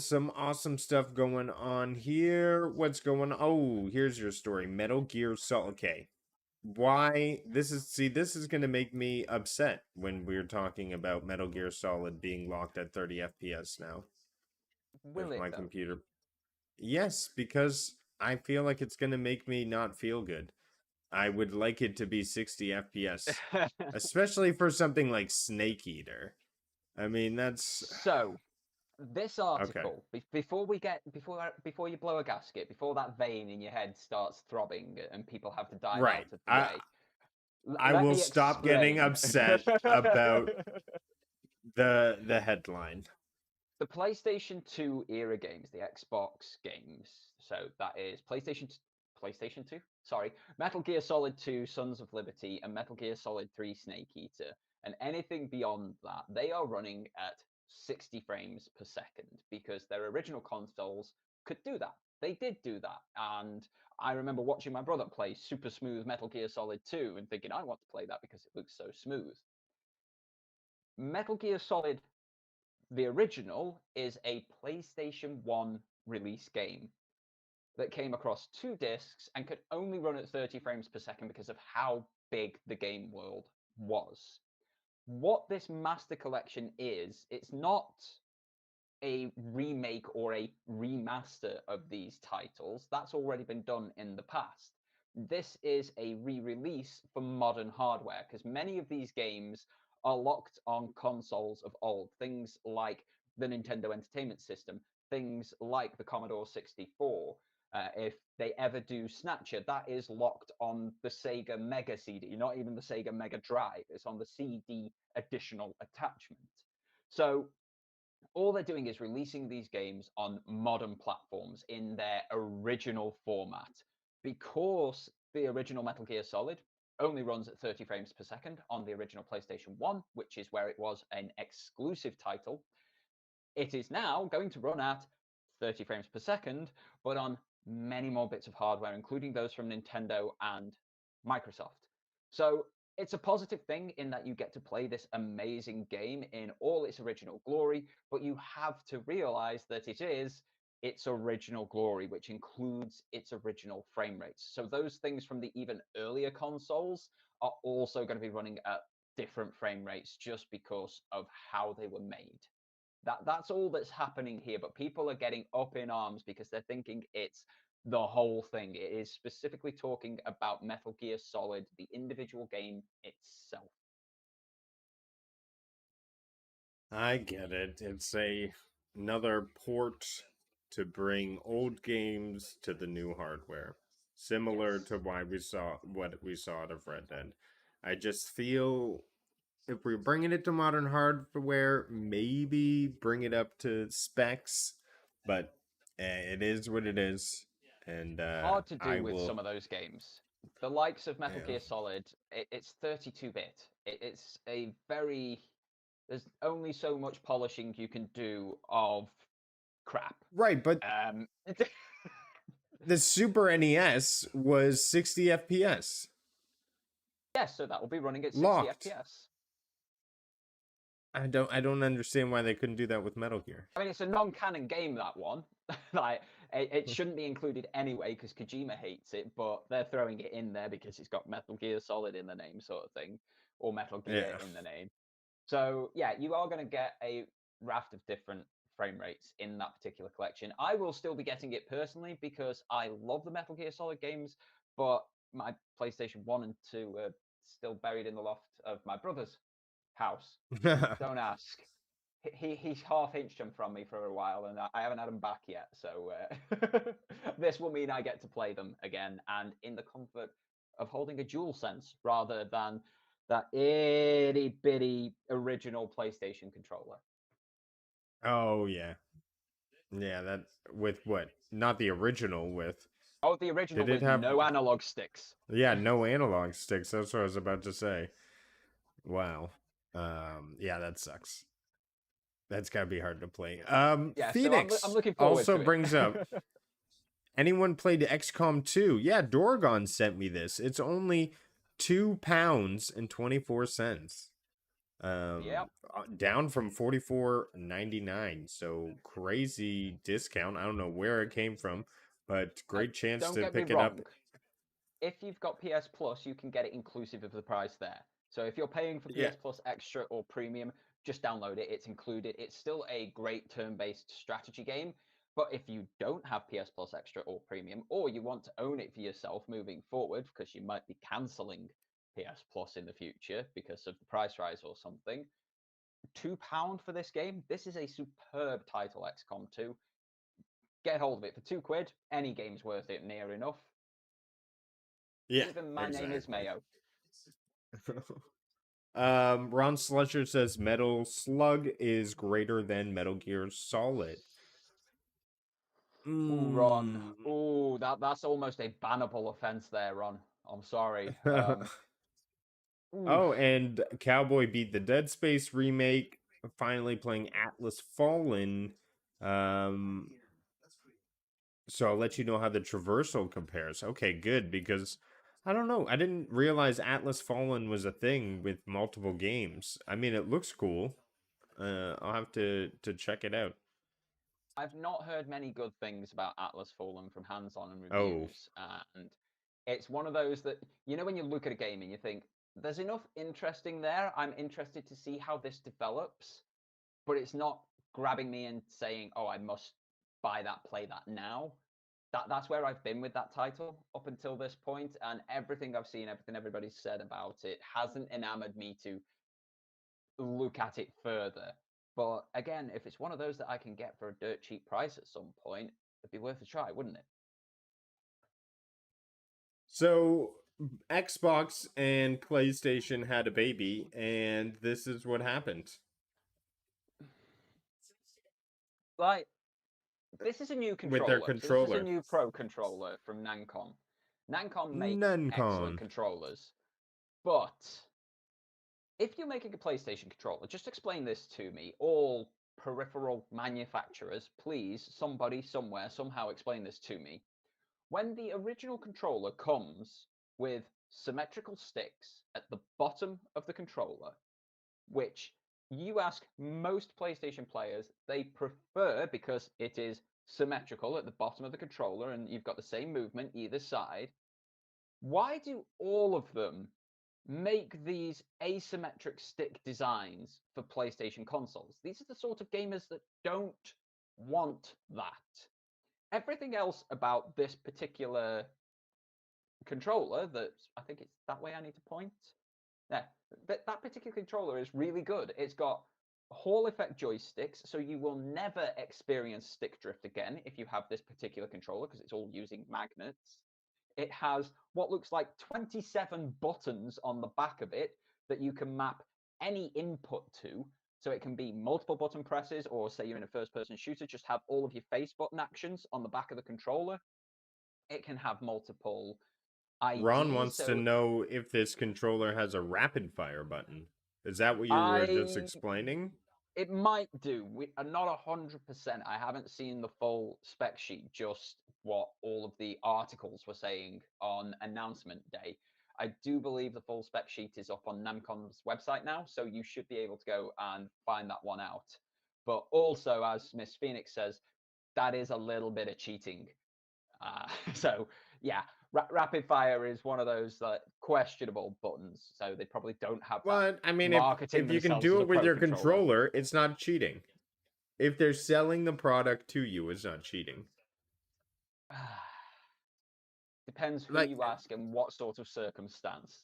some awesome stuff going on here. What's going on? Oh, here's your story. Metal Gear Solid. Okay. Why this is going to make me upset when we're talking about Metal Gear Solid being locked at 30 FPS now. Will With it my though? computer. Yes, because I feel like it's going to make me not feel good. I would like it to be 60 FPS, especially for something like Snake Eater. I mean, that's So, this okay. article, before you blow a gasket, before that vein in your head starts throbbing and people have to dive Right. out of the way, I let will me stop getting explain. upset about the headline. The PlayStation 2 era games, the Xbox games, so that is PlayStation 2? Sorry, Metal Gear Solid 2 Sons of Liberty and Metal Gear Solid 3 Snake Eater, and anything beyond that, they are running at 60 frames per second because their original consoles could do that. They did do that, and I remember watching my brother play super smooth Metal Gear Solid 2 and thinking, I want to play that because it looks so smooth. Metal Gear Solid the original is a PlayStation 1 release game that came across 2 discs and could only run at 30 frames per second because of how big the game world was. What this Master Collection is, it's not a remake or a remaster of these titles. That's already been done in the past. This is a re-release for modern hardware because many of these games are locked on consoles of old, things like the Nintendo Entertainment System, things like the Commodore 64. If they ever do Snatcher, that is locked on the Sega Mega CD, not even the Sega Mega Drive. It's on the CD additional attachment. So all they're doing is releasing these games on modern platforms in their original format. Because the original Metal Gear Solid only runs at 30 frames per second on the original PlayStation 1, which is where it was an exclusive title, it is now going to run at 30 frames per second, but on many more bits of hardware, including those from Nintendo and Microsoft. So it's a positive thing in that you get to play this amazing game in all its original glory, but you have to realize that it is its original glory, which includes its original frame rates. So those things from the even earlier consoles are also going to be running at different frame rates just because of how they were made. That's all that's happening here, but people are getting up in arms because they're thinking it's the whole thing. It is specifically talking about Metal Gear Solid, the individual game itself. I get it. It's another port to bring old games to the new hardware, similar Yes. to what we saw out of Red Dead. I just feel if we're bringing it to modern hardware, maybe bring it up to specs, but it is what it is, and Hard to I do with will. some of those games. The likes of Metal Yeah. Gear Solid, it's 32-bit. It's a very... There's only so much polishing you can do of crap. Right, but Um, the Super NES was 60 FPS. yes, so that will be running at 60 Locked. FPS. I don't understand why they couldn't do that with Metal Gear. I mean, it's a non-canon game, that one. Like, it shouldn't be included anyway because Kojima hates it, but they're throwing it in there because it's got Metal Gear Solid in the name, sort of thing, or Metal Gear Yeah. in the name. So yeah, you are going to get a raft of different frame rates in that particular collection. I will still be getting it personally because I love the Metal Gear Solid games, but my PlayStation 1 and 2 are still buried in the loft of my brother's house. Don't ask. He's half-inched them from me for a while, and I haven't had them back yet. So this will mean I get to play them again, and in the comfort of holding a DualSense rather than that itty bitty original PlayStation controller. Oh yeah, yeah. That with what? Not the original. With Oh, the original did it with have? no analog sticks. Yeah, no analog sticks. That's what I was about to say. Wow. Yeah, that sucks. That's gotta be hard to play. Yeah, so I'm Phoenix looking forward also to it. brings up anyone played XCOM 2? Yeah, Dorgon sent me this. It's only £2.24. Yep. Down from 44.99. So crazy discount. I don't know where it came from, but great chance Don't to get me pick it up. wrong. If you've got PS Plus, you can get it inclusive of the price there. So if you're paying for Yeah. PS Plus Extra or Premium, just download it. It's included. It's still a great turn-based strategy game. But if you don't have PS Plus Extra or Premium, or you want to own it for yourself moving forward, because you might be cancelling PS Plus in the future because of the price rise or something, £2 for this game. This is a superb title, XCOM 2. Get hold of it for £2. Any game's worth it, near enough. Yeah. Even My Name is Exactly. Mayo. Ron Slusher says Metal Slug is greater than Metal Gear Solid. Ooh, Ron. Mm. Ooh, that's almost a bannable offense there, Ron. I'm sorry. Oof. Oh, and Cowboy beat the Dead Space remake. Finally playing Atlas Fallen. So I'll let you know how the traversal compares. Okay, good, because I don't know. I didn't realize Atlas Fallen was a thing with multiple games. I mean, it looks cool. I'll have to check it out. I've not heard many good things about Atlas Fallen from hands-on and Oh, reviews, and it's one of those that, when you look at a game and you think, there's enough interesting there, I'm interested to see how this develops, but it's not grabbing me and saying, oh, I must buy that, play that now. That's where I've been with that title up until this point, and everything I've seen, everything everybody's said about it hasn't enamored me to look at it further. But again, if it's one of those that I can get for a dirt cheap price at some point, it'd be worth a try, wouldn't it? so Xbox and PlayStation had a baby, and this is what happened. Like, this is a new With their controller. So this is a controller. new Pro controller from Nancom. Nancom make excellent Nuncon. controllers, but if you're making a PlayStation controller, just explain this to me. All peripheral manufacturers, please, somebody, somewhere, somehow explain this to me. When the original controller comes with symmetrical sticks at the bottom of the controller, which you ask most PlayStation players, they prefer because it is symmetrical at the bottom of the controller and you've got the same movement either side. Why do all of them make these asymmetric stick designs for PlayStation consoles? These are the sort of gamers that don't want that. Everything else about this particular controller, that I think it's that way I need to point. Yeah, that particular controller is really good. It's got Hall effect joysticks, so you will never experience stick drift again if you have this particular controller because it's all using magnets. It has what looks like 27 buttons on the back of it that you can map any input to. So it can be multiple button presses, or say you're in a first-person shooter, just have all of your face button actions on the back of the controller. It can have multiple Ron IDs. wants to So know if this controller has a rapid fire button. Is that what you were just I explaining? it might do. We are not 100%. I haven't seen the full spec sheet, just what all of the articles were saying on announcement day. I do believe the full spec sheet is up on Namcon's website now, so you should be able to go and find that one out. But also, as Miss Phoenix says, that is a little bit of cheating. So yeah, rapid fire is one of those questionable buttons. So they probably don't have that Well, I mean, marketing if you can themselves as do a it with pro your controller. controller, it's not cheating. If they're selling the product to you, it's not cheating. Depends who Like, you ask and what sort of circumstance.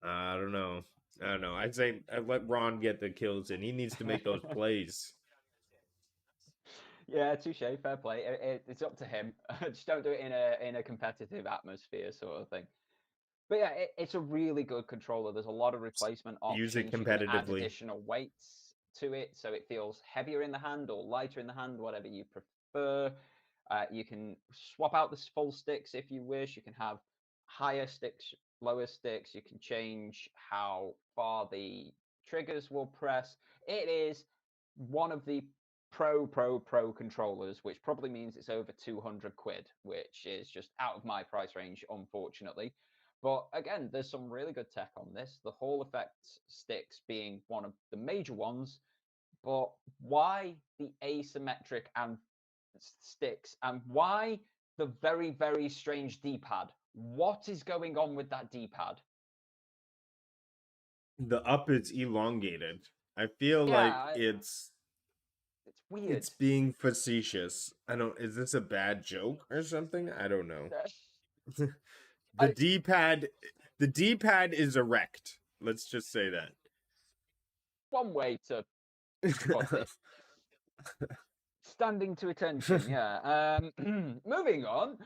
I don't know. I don't know. I'd say let Ron get the kills in. He needs to make those plays. Yeah, touche, fair play. It's up to him. Just don't do it in a competitive atmosphere, sort of thing. But yeah, it's a really good controller. There's a lot of replacement Use it options. You can add competitively. additional weights to it, so it feels heavier in the hand or lighter in the hand, whatever you prefer. You can swap out the full sticks if you wish. You can have higher sticks, lower sticks. You can change how far the triggers will press. It is one of the pro controllers, which probably means it's over 200 quid, which is just out of my price range, unfortunately. But again, there's some really good tech on this. The Hall effect sticks being one of the major ones. But why the asymmetric and sticks, and why the very, very strange D-pad? What is going on with that D-pad? The up is elongated. I feel like it's weird. It's being facetious. I don't. Is this a bad joke or something? I don't know. The D-pad is erect. Let's just say that. One way to put it. Standing to attention, yeah. Moving on.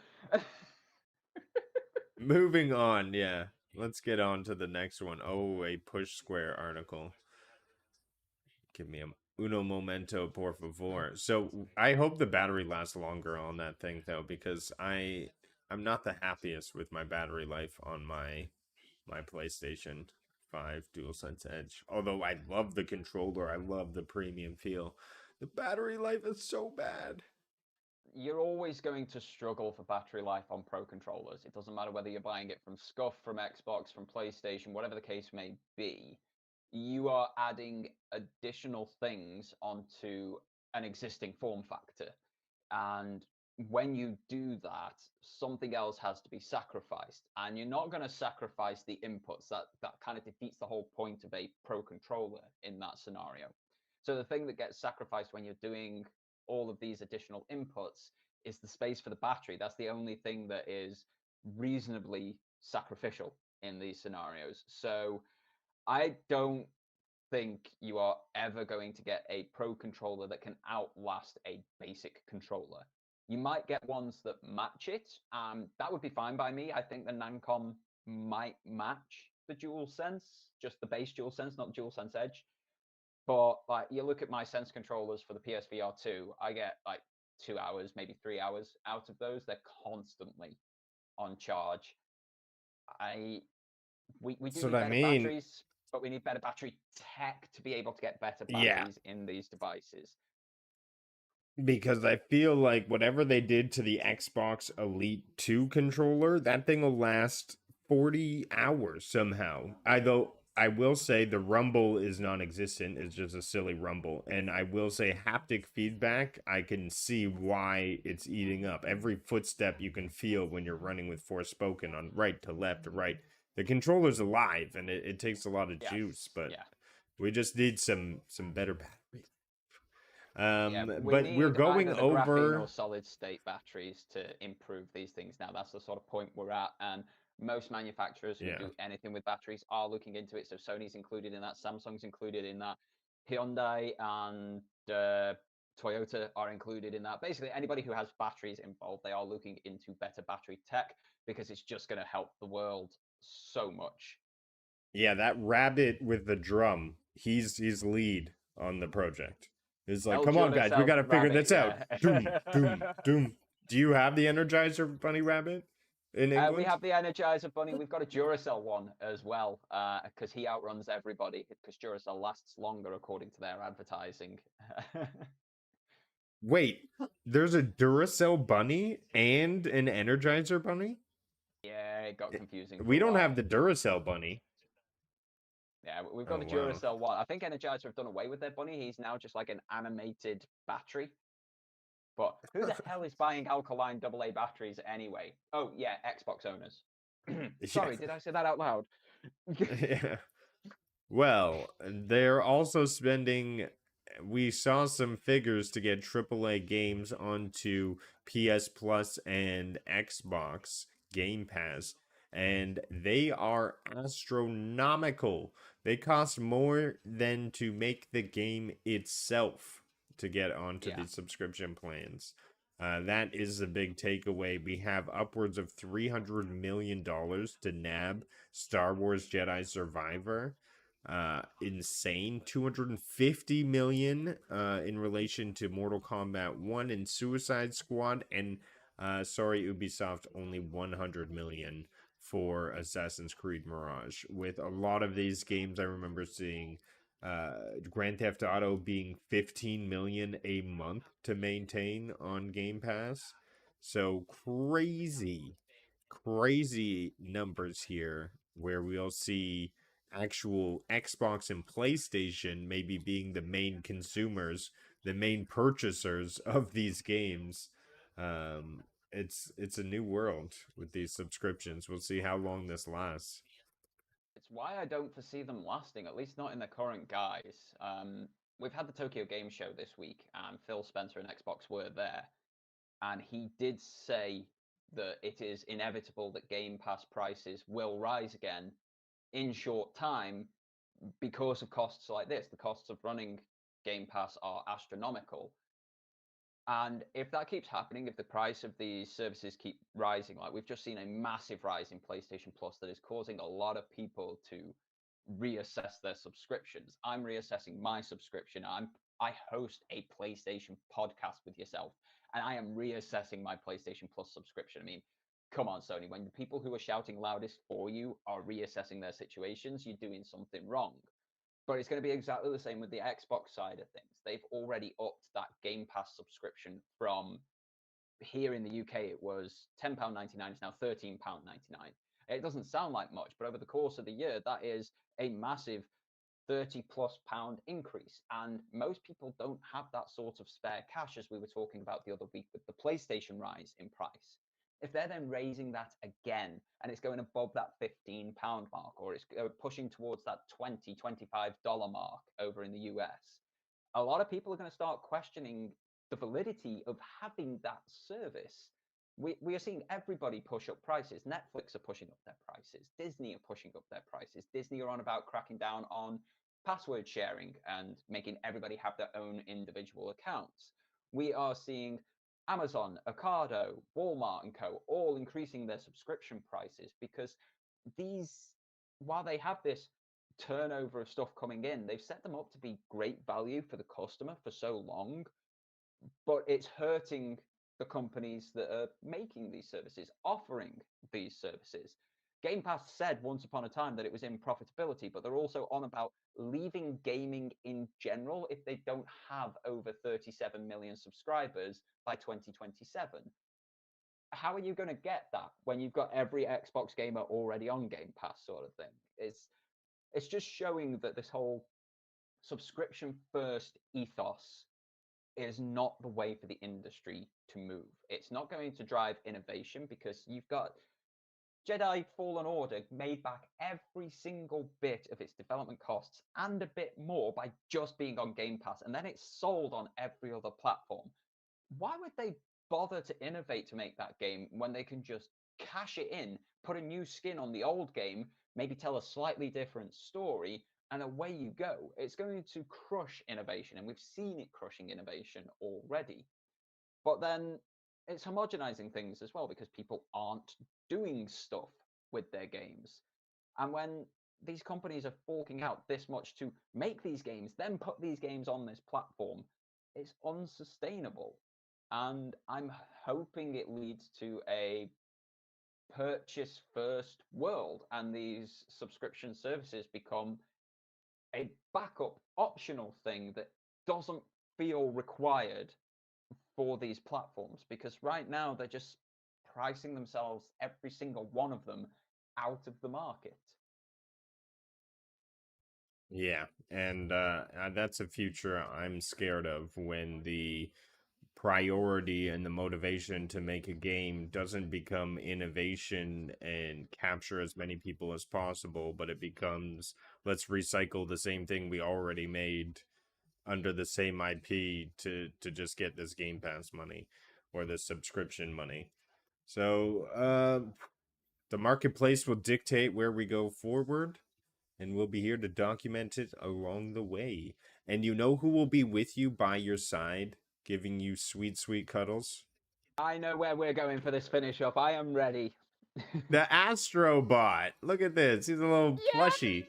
Moving on, yeah. Let's get on to the next one. Oh, a Push Square article. Give me a uno momento, por favor. So I hope the battery lasts longer on that thing, though, because I'm not the happiest with my battery life on my PlayStation 5 DualSense Edge. Although I love the controller, I love the premium feel. The battery life is so bad. You're always going to struggle for battery life on Pro controllers. It doesn't matter whether you're buying it from Scuff, from Xbox, from PlayStation, whatever the case may be. You are adding additional things onto an existing form factor. And when you do that, something else has to be sacrificed. And you're not going to sacrifice the inputs. That kind of defeats the whole point of a Pro controller in that scenario. So the thing that gets sacrificed when you're doing all of these additional inputs is the space for the battery. That's the only thing that is reasonably sacrificial in these scenarios. So I don't think you are ever going to get a Pro controller that can outlast a basic controller. You might get ones that match it. That would be fine by me. I think the Namcom might match the DualSense, just the base DualSense, not DualSense Edge. But like you look at my Sense controllers for the PSVR 2, I get like 2 hours, maybe 3 hours out of those. They're constantly on charge. We do need better batteries, but we need better battery tech to be able to get better batteries in these devices. Because I feel like whatever they did to the Xbox Elite 2 controller, that thing will last 40 hours somehow. Although I will say the rumble is non-existent. It's just a silly rumble. And I will say haptic feedback, I can see why it's eating up. Every footstep you can feel when you're running with Forspoken on right to left to right. The controller's alive, and it takes a lot of juice, but we just need some better battery. But we're going over solid state batteries to improve these things now. That's the sort of point we're at, and most manufacturers who do anything with batteries are looking into it. So Sony's included in that, Samsung's included in that, Hyundai and Toyota are included in that. Basically, anybody who has batteries involved, they are looking into better battery tech because it's just going to help the world so much. Yeah, that rabbit with the drum, he's lead on the project. It's like, come on, guys, we got to figure this out. Doom, doom, doom. Do you have the Energizer Bunny Rabbit in England? We have the Energizer Bunny. We've got a Duracell one as well, because he outruns everybody, because Duracell lasts longer according to their advertising. Wait, there's a Duracell Bunny and an Energizer Bunny? Yeah, it got confusing. We don't have the Duracell Bunny. Yeah, we've got the Duracell one. I think Energizer have done away with their bunny. He's now just like an animated battery. But who the hell is buying alkaline AA batteries anyway? Oh, yeah, Xbox owners. Sorry, did I say that out loud? Yeah. Well, they're also spending... We saw some figures to get AAA games onto PS Plus and Xbox Game Pass. And they are astronomical. They cost more than to make the game itself to get onto the subscription plans. That is a big takeaway. We have upwards of $300 million to nab Star Wars Jedi Survivor. insane. 250 million in relation to Mortal Kombat 1 and Suicide Squad, and sorry Ubisoft, only 100 million for Assassin's Creed Mirage. With a lot of these games, I remember seeing Grand Theft Auto being 15 million a month to maintain on Game Pass. So crazy numbers here, where we'll see actual Xbox and PlayStation maybe being the main consumers, the main purchasers of these games. It's a new world with these subscriptions. We'll see how long this lasts. It's why I don't foresee them lasting, at least not in the current guise. We've had the Tokyo Game Show this week, and Phil Spencer and Xbox were there, and he did say that it is inevitable that Game Pass prices will rise again in short time because of costs like this. The costs of running Game Pass are astronomical. And if that keeps happening, if the price of these services keep rising, like we've just seen a massive rise in PlayStation Plus that is causing a lot of people to reassess their subscriptions. I'm reassessing my subscription. I host a PlayStation podcast with yourself, and I am reassessing my PlayStation Plus subscription. I mean, come on, Sony, when the people who are shouting loudest for you are reassessing their situations, you're doing something wrong. But it's going to be exactly the same with the Xbox side of things. They've already upped that Game Pass subscription from, here in the UK, it was £10.99, it's now £13.99. It doesn't sound like much, but over the course of the year, that is a massive £30+ increase. And most people don't have that sort of spare cash, as we were talking about the other week with the PlayStation rise in price. If they're then raising that again and it's going above that £15 mark, or it's pushing towards that $20-25 mark over in the US, a lot of people are going to start questioning the validity of having that service. We are seeing everybody push up prices. Netflix are pushing up their prices. Disney are pushing up their prices. Disney are on about cracking down on password sharing and making everybody have their own individual accounts. We are seeing Amazon, Ocado, Walmart and co. all increasing their subscription prices because these, while they have this turnover of stuff coming in, they've set them up to be great value for the customer for so long, but it's hurting the companies that are making these services, offering these services. Game Pass said once upon a time that it was in profitability, but they're also on about leaving gaming in general if they don't have over 37 million subscribers by 2027. How are you going to get that when you've got every Xbox gamer already on Game Pass, sort of thing? It's just showing that this whole subscription first ethos is not the way for the industry to move. It's not going to drive innovation because you've got Jedi Fallen Order made back every single bit of its development costs and a bit more by just being on Game Pass, and then it's sold on every other platform. Why would they bother to innovate to make that game when they can just cash it in, put a new skin on the old game, maybe tell a slightly different story, and away you go? It's going to crush innovation, and we've seen it crushing innovation already. But then it's homogenizing things as well because people aren't doing stuff with their games. And when these companies are forking out this much to make these games, then put these games on this platform, it's unsustainable. And I'm hoping it leads to a purchase first world and these subscription services become a backup optional thing that doesn't feel required for these platforms, because right now they're just pricing themselves, every single one of them, out of the market. Yeah, and that's a future I'm scared of, when the priority and the motivation to make a game doesn't become innovation and capture as many people as possible, but it becomes, let's recycle the same thing we already made under the same IP to just get this Game Pass money or this subscription money. So the marketplace will dictate where we go forward, and we'll be here to document it along the way. And you know who will be with you by your side, giving you sweet cuddles? I know where we're going for this finish up. I am ready. The Astrobot. Look at this. He's a little plushie.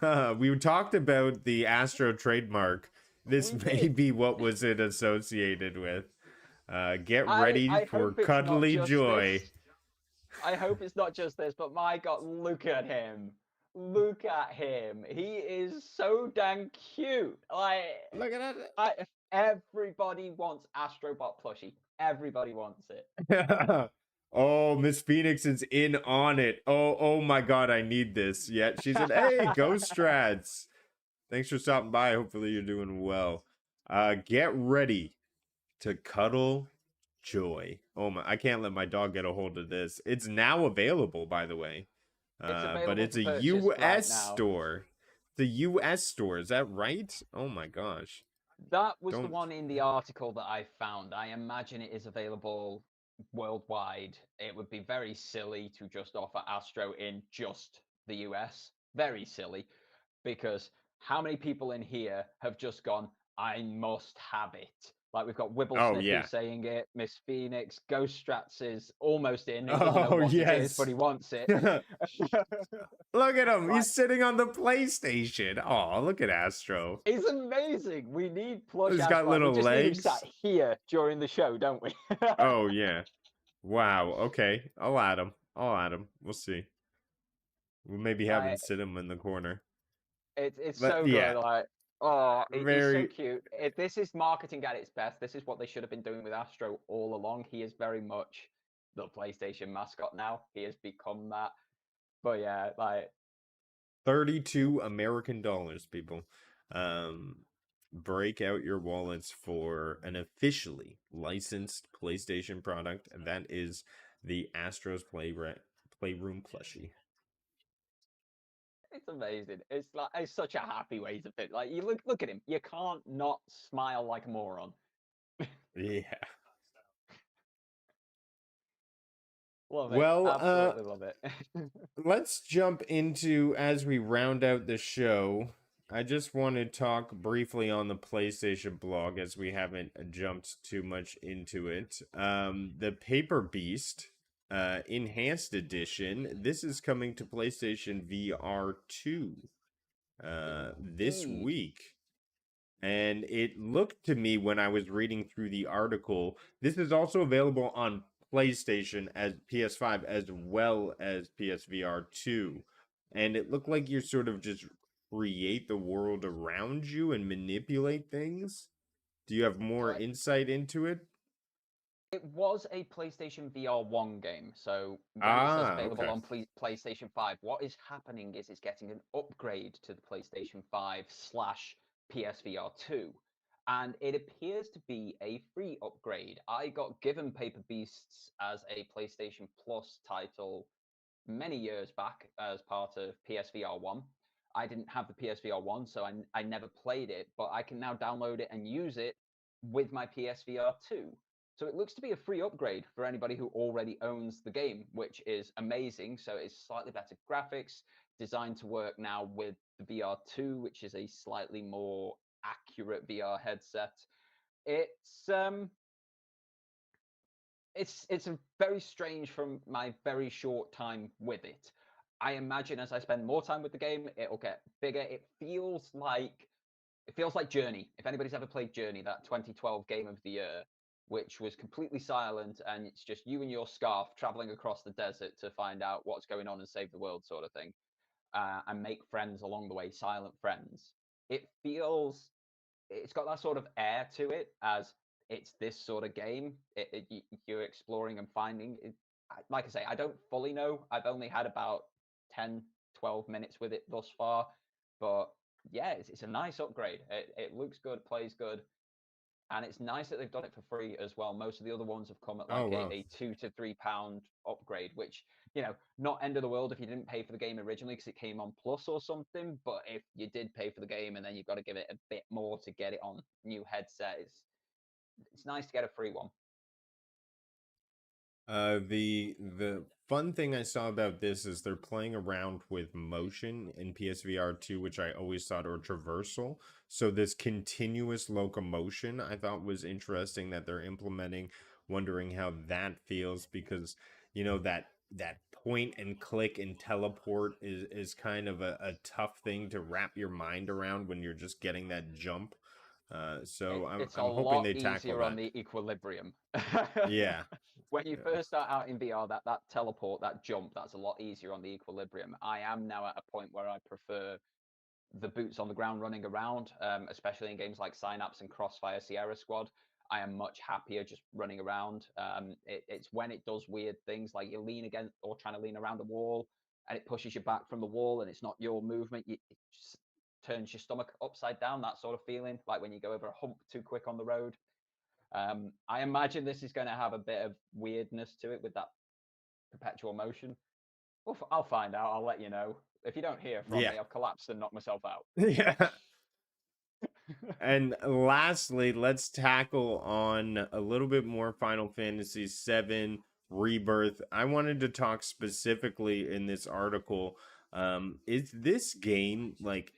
We talked about the Astro trademark. This We may did. be what was it associated with. Get I ready for hope it's not cuddly just joy. this. I hope it's not just this, but my God, look at him. Look at him. He is so dang cute. Like, Look at everybody wants Astrobot plushie. Everybody wants it. that. Oh, Miss Phoenix is in on it. Oh my God, I need this. Yeah, she's in. Hey, Ghost Strats. Thanks for stopping by. Hopefully you're doing well. Get ready to cuddle joy. Oh my, I can't let my dog get a hold of this. It's now available, by the way. It's But available it's for a purchase US right now. store. The US store, is that right? Oh my gosh. That was the Don't- one in the article that I found. I imagine it is available worldwide. It would be very silly to just offer Astro in just the US. Very silly. Because how many people in here have just gone, I must have it? Like we've got Wibble Oh, Sniffy yeah. saying it, Miss Phoenix, Ghost Strats is almost in. He doesn't know Oh, what it is, yes. but he wants it. Look at him. Like, He's sitting on the PlayStation. Oh, look at Astro. it's amazing. We need plush He's got Astro. little We just need him legs. sat here during the show, don't we? Oh, yeah. Wow. Okay. I'll add him. We'll see. We'll maybe have him Like, sit him in the corner. it's But, so yeah. good. Like, oh, he's so Very. cute. This is marketing at its best. This is what they should have been doing with Astro all along. He is very much the PlayStation mascot now. He has become that. But yeah, like 32 American dollars, people. Break out your wallets for an officially licensed PlayStation product, and that is the Astros Playroom plushie. it's amazing. It's like it's such a happy way to fit. Like you look at him. You can't not smile like a moron. Yeah. Love it. Well, Absolutely love it. let's jump into, as we round out the show, I just want to talk briefly on the PlayStation blog, as we haven't jumped too much into it. The Paper Beast Enhanced Edition. This is coming to PlayStation VR 2 this Indeed. week. And it looked to me, when I was reading through the article, this is also available on PlayStation as PS5 as well as PSVR 2. And it looked like you sort of just create the world around you and manipulate things. Do you have more Right. insight into it? It was a PlayStation VR 1 game, so when it says available okay. on PlayStation 5, what is happening is it's getting an upgrade to the PlayStation 5 / PSVR 2. And it appears to be a free upgrade. I got given Paper Beasts as a PlayStation Plus title many years back as part of PSVR 1. I didn't have the PSVR 1, so I never played it, but I can now download it and use it with my PSVR 2. So it looks to be a free upgrade for anybody who already owns the game, which is amazing. So it's slightly better graphics, designed to work now with the VR2, which is a slightly more accurate VR headset. It's it's a very strange from my very short time with it. I imagine as I spend more time with the game, it'll get bigger. It feels like Journey. If anybody's ever played Journey, that 2012 game of the year, which was completely silent and it's just you and your scarf traveling across the desert to find out what's going on and save the world, sort of thing, and make friends along the way, silent friends. It's got that sort of air to it, as it's this sort of game. You're exploring and finding it. Like I say, I don't fully know. I've only had about 10, 12 minutes with it thus far, but yeah, it's a nice upgrade. It looks good, plays good, and it's nice that they've done it for free as well. Most of the other ones have come at like wow. a £2 to £3 upgrade, which, not end of the world if you didn't pay for the game originally because it came on Plus or something. But if you did pay for the game and then you've got to give it a bit more to get it on new headset, it's nice to get a free one. The fun thing I saw about this is they're playing around with motion in PSVR 2, which I always thought, or traversal. So this continuous locomotion I thought was interesting that they're implementing, wondering how that feels, because that that point and click and teleport is kind of a tough thing to wrap your mind around when you're just getting that jump. So It's a I'm hoping lot they tackle easier on that. the equilibrium. Yeah. When you Yeah. first start out in VR, that teleport, that jump, that's a lot easier on the equilibrium. I am now at a point where I prefer the boots on the ground running around, especially in games like Synapse and Crossfire Sierra Squad. I am much happier just running around. It's when it does weird things, like you lean against or trying to lean around a wall and it pushes you back from the wall and it's not your movement. It just turns your stomach upside down, that sort of feeling, like when you go over a hump too quick on the road. I imagine this is going to have a bit of weirdness to it with that perpetual motion. Well, I'll find out. I'll let you know. If you don't hear from Yeah. me, I've collapsed and knocked myself out. Yeah. And lastly, let's tackle on a little bit more Final Fantasy VII Rebirth. I wanted to talk specifically in this article. Is this game like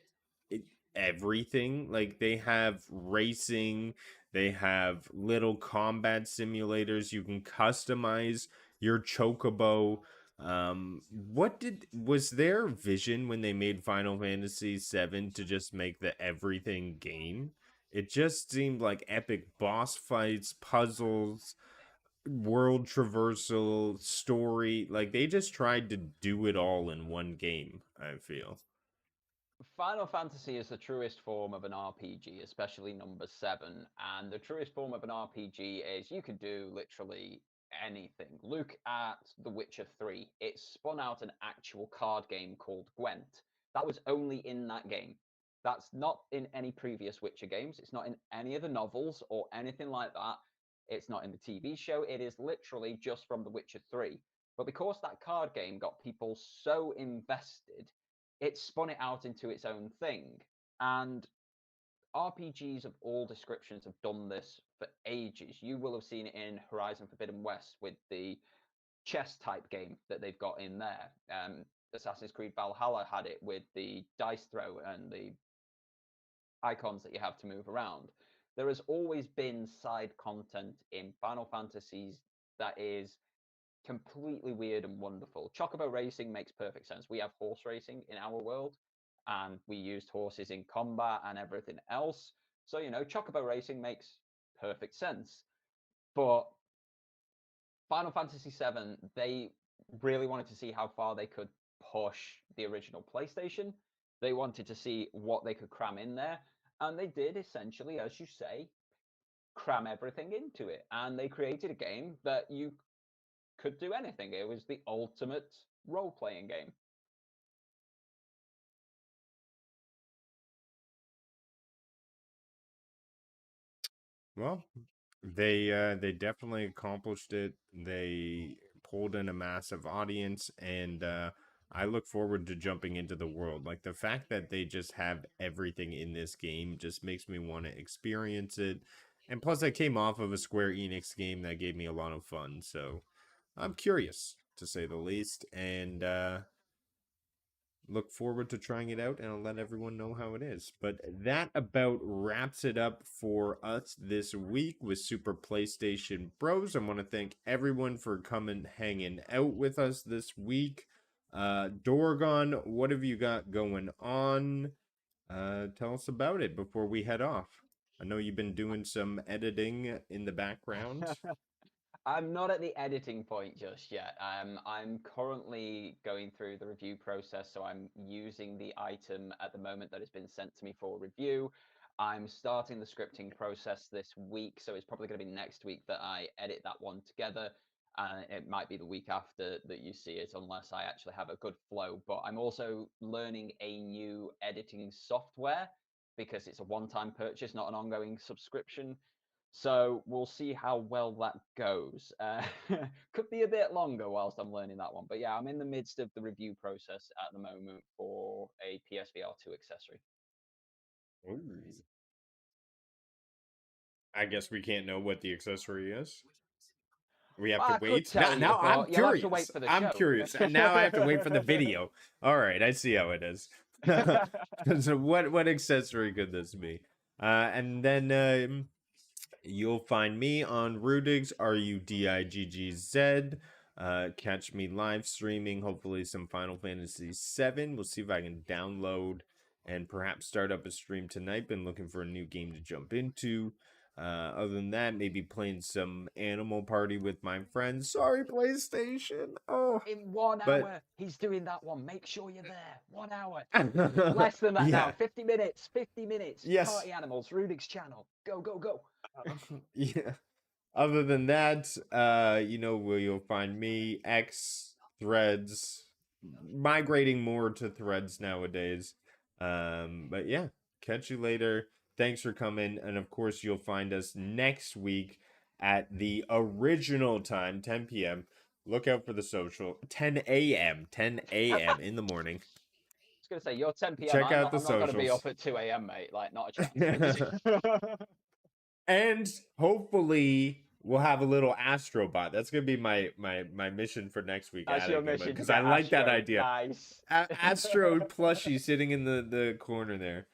everything? Like they have racing, they have little combat simulators. You can customize your chocobo. Was their vision when they made Final Fantasy VII to just make the everything game? It just seemed like epic boss fights, puzzles, world traversal, story. Like they just tried to do it all in one game, I feel. Final Fantasy is the truest form of an RPG, especially number 7. And the truest form of an RPG is you can do literally anything. Look at The Witcher 3. It spun out an actual card game called Gwent. That was only in that game. That's not in any previous Witcher games. It's not in any of the novels or anything like that. It's not in the TV show. It is literally just from The Witcher 3. But because that card game got people so invested, it spun it out into its own thing. And RPGs of all descriptions have done this for ages. You will have seen it in Horizon Forbidden West with the chess type game that they've got in there. Assassin's Creed Valhalla had it with the dice throw and the icons that you have to move around. There has always been side content in Final Fantasies that is completely weird and wonderful. Chocobo racing makes perfect sense. We have horse racing in our world, and we used horses in combat and everything else. So, Chocobo racing makes perfect sense. But Final Fantasy VII, they really wanted to see how far they could push the original PlayStation. They wanted to see what they could cram in there. And they did essentially, as you say, cram everything into it. And they created a game that you could do anything. It was the ultimate role-playing game. Well, they definitely accomplished it. They pulled in a massive audience, and I look forward to jumping into the world. Like the fact that they just have everything in this game just makes me want to experience it. And plus, I came off of a Square Enix game that gave me a lot of fun, so I'm curious to say the least. And look forward to trying it out, and I'll let everyone know how it is. But that about wraps it up for us this week with Super PlayStation Bros. I want to thank everyone for coming hanging out with us this week. Dorgon, what have you got going on? Tell us about it before we head off. I know you've been doing some editing in the background. I'm not at the editing point just yet. I'm currently going through the review process, so I'm using the item at the moment that has been sent to me for review. I'm starting the scripting process this week, so it's probably going to be next week that I edit that one together. And it might be the week after that you see it, unless I actually have a good flow. But I'm also learning a new editing software because it's a one-time purchase, not an ongoing subscription. So we'll see how well that goes. Could be a bit longer whilst I'm learning that one. But yeah, I'm in the midst of the review process at the moment for a PSVR 2 accessory. Ooh. I guess we can't know what the accessory is. We have to I could wait. tell you, Now I'm but you'll have curious. to wait for the I'm show. curious. Now I have to wait for the video. All right, I see how it is. So what accessory could this be? And then you'll find me on Rudigs, Rudiggz. Catch me live streaming, hopefully some Final Fantasy VII. We'll see if I can download and perhaps start up a stream tonight. Been looking for a new game to jump into. Other than that, maybe playing some Animal Party with my friends. Sorry, PlayStation. Oh, In 1 but- hour, he's doing that one. Make sure you're there. 1 hour. Less than that now. 50 minutes. 50 minutes. Yes. Party Animals, Rudig's channel. Go, go, go. Yeah. Other than that, you know where you'll find me, X, Threads, migrating more to Threads nowadays. But yeah, catch you later. Thanks for coming, and of course you'll find us next week at the original time, 10 p.m. Look out for the social. 10 a.m. in the morning. I was going to say, you're 10 p.m. Check out I'm the not going to be socials. up at 2 a.m., mate. Like, not a chance. And hopefully we'll have a little Astrobot. That's gonna be my mission for next week. That's your mission. because I like that Astro. idea. Nice. Astro plushie sitting in the corner there.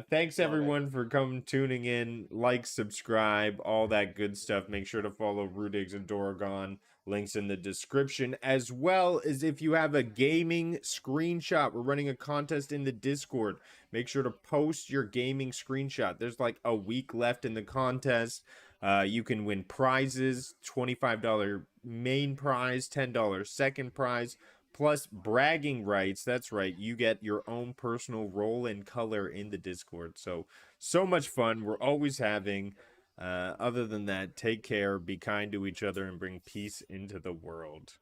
Thanks Love it. everyone for tuning in. Like, subscribe, all that good stuff. Make sure to follow Rudigs and Doragon. Links in the description, as well as if you have a gaming screenshot. We're running a contest in the Discord. Make sure to post your gaming screenshot. There's like a week left in the contest. You can win prizes, $25 main prize, $10 second prize, plus bragging rights. That's right, you get your own personal role and color in the Discord. So much fun we're always having. Other than that, take care, be kind to each other, and bring peace into the world.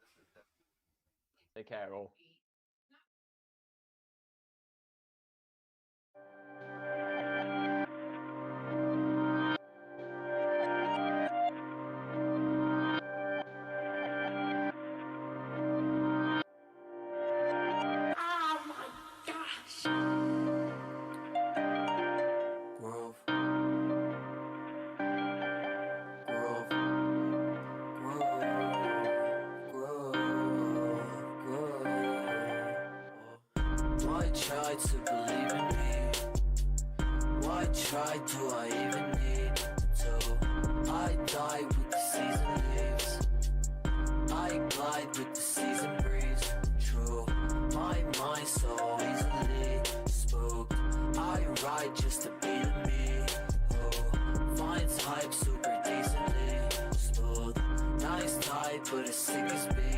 Take care, all. Grove. Grove. Grove. Why try to believe in me? Why try do I even need to? I die with the season leaves. I glide with the season breeze. True, my mind so easily spooked. I ride just to be the me. Oh, finds hype super decently smooth. Nice type, but as sick as me.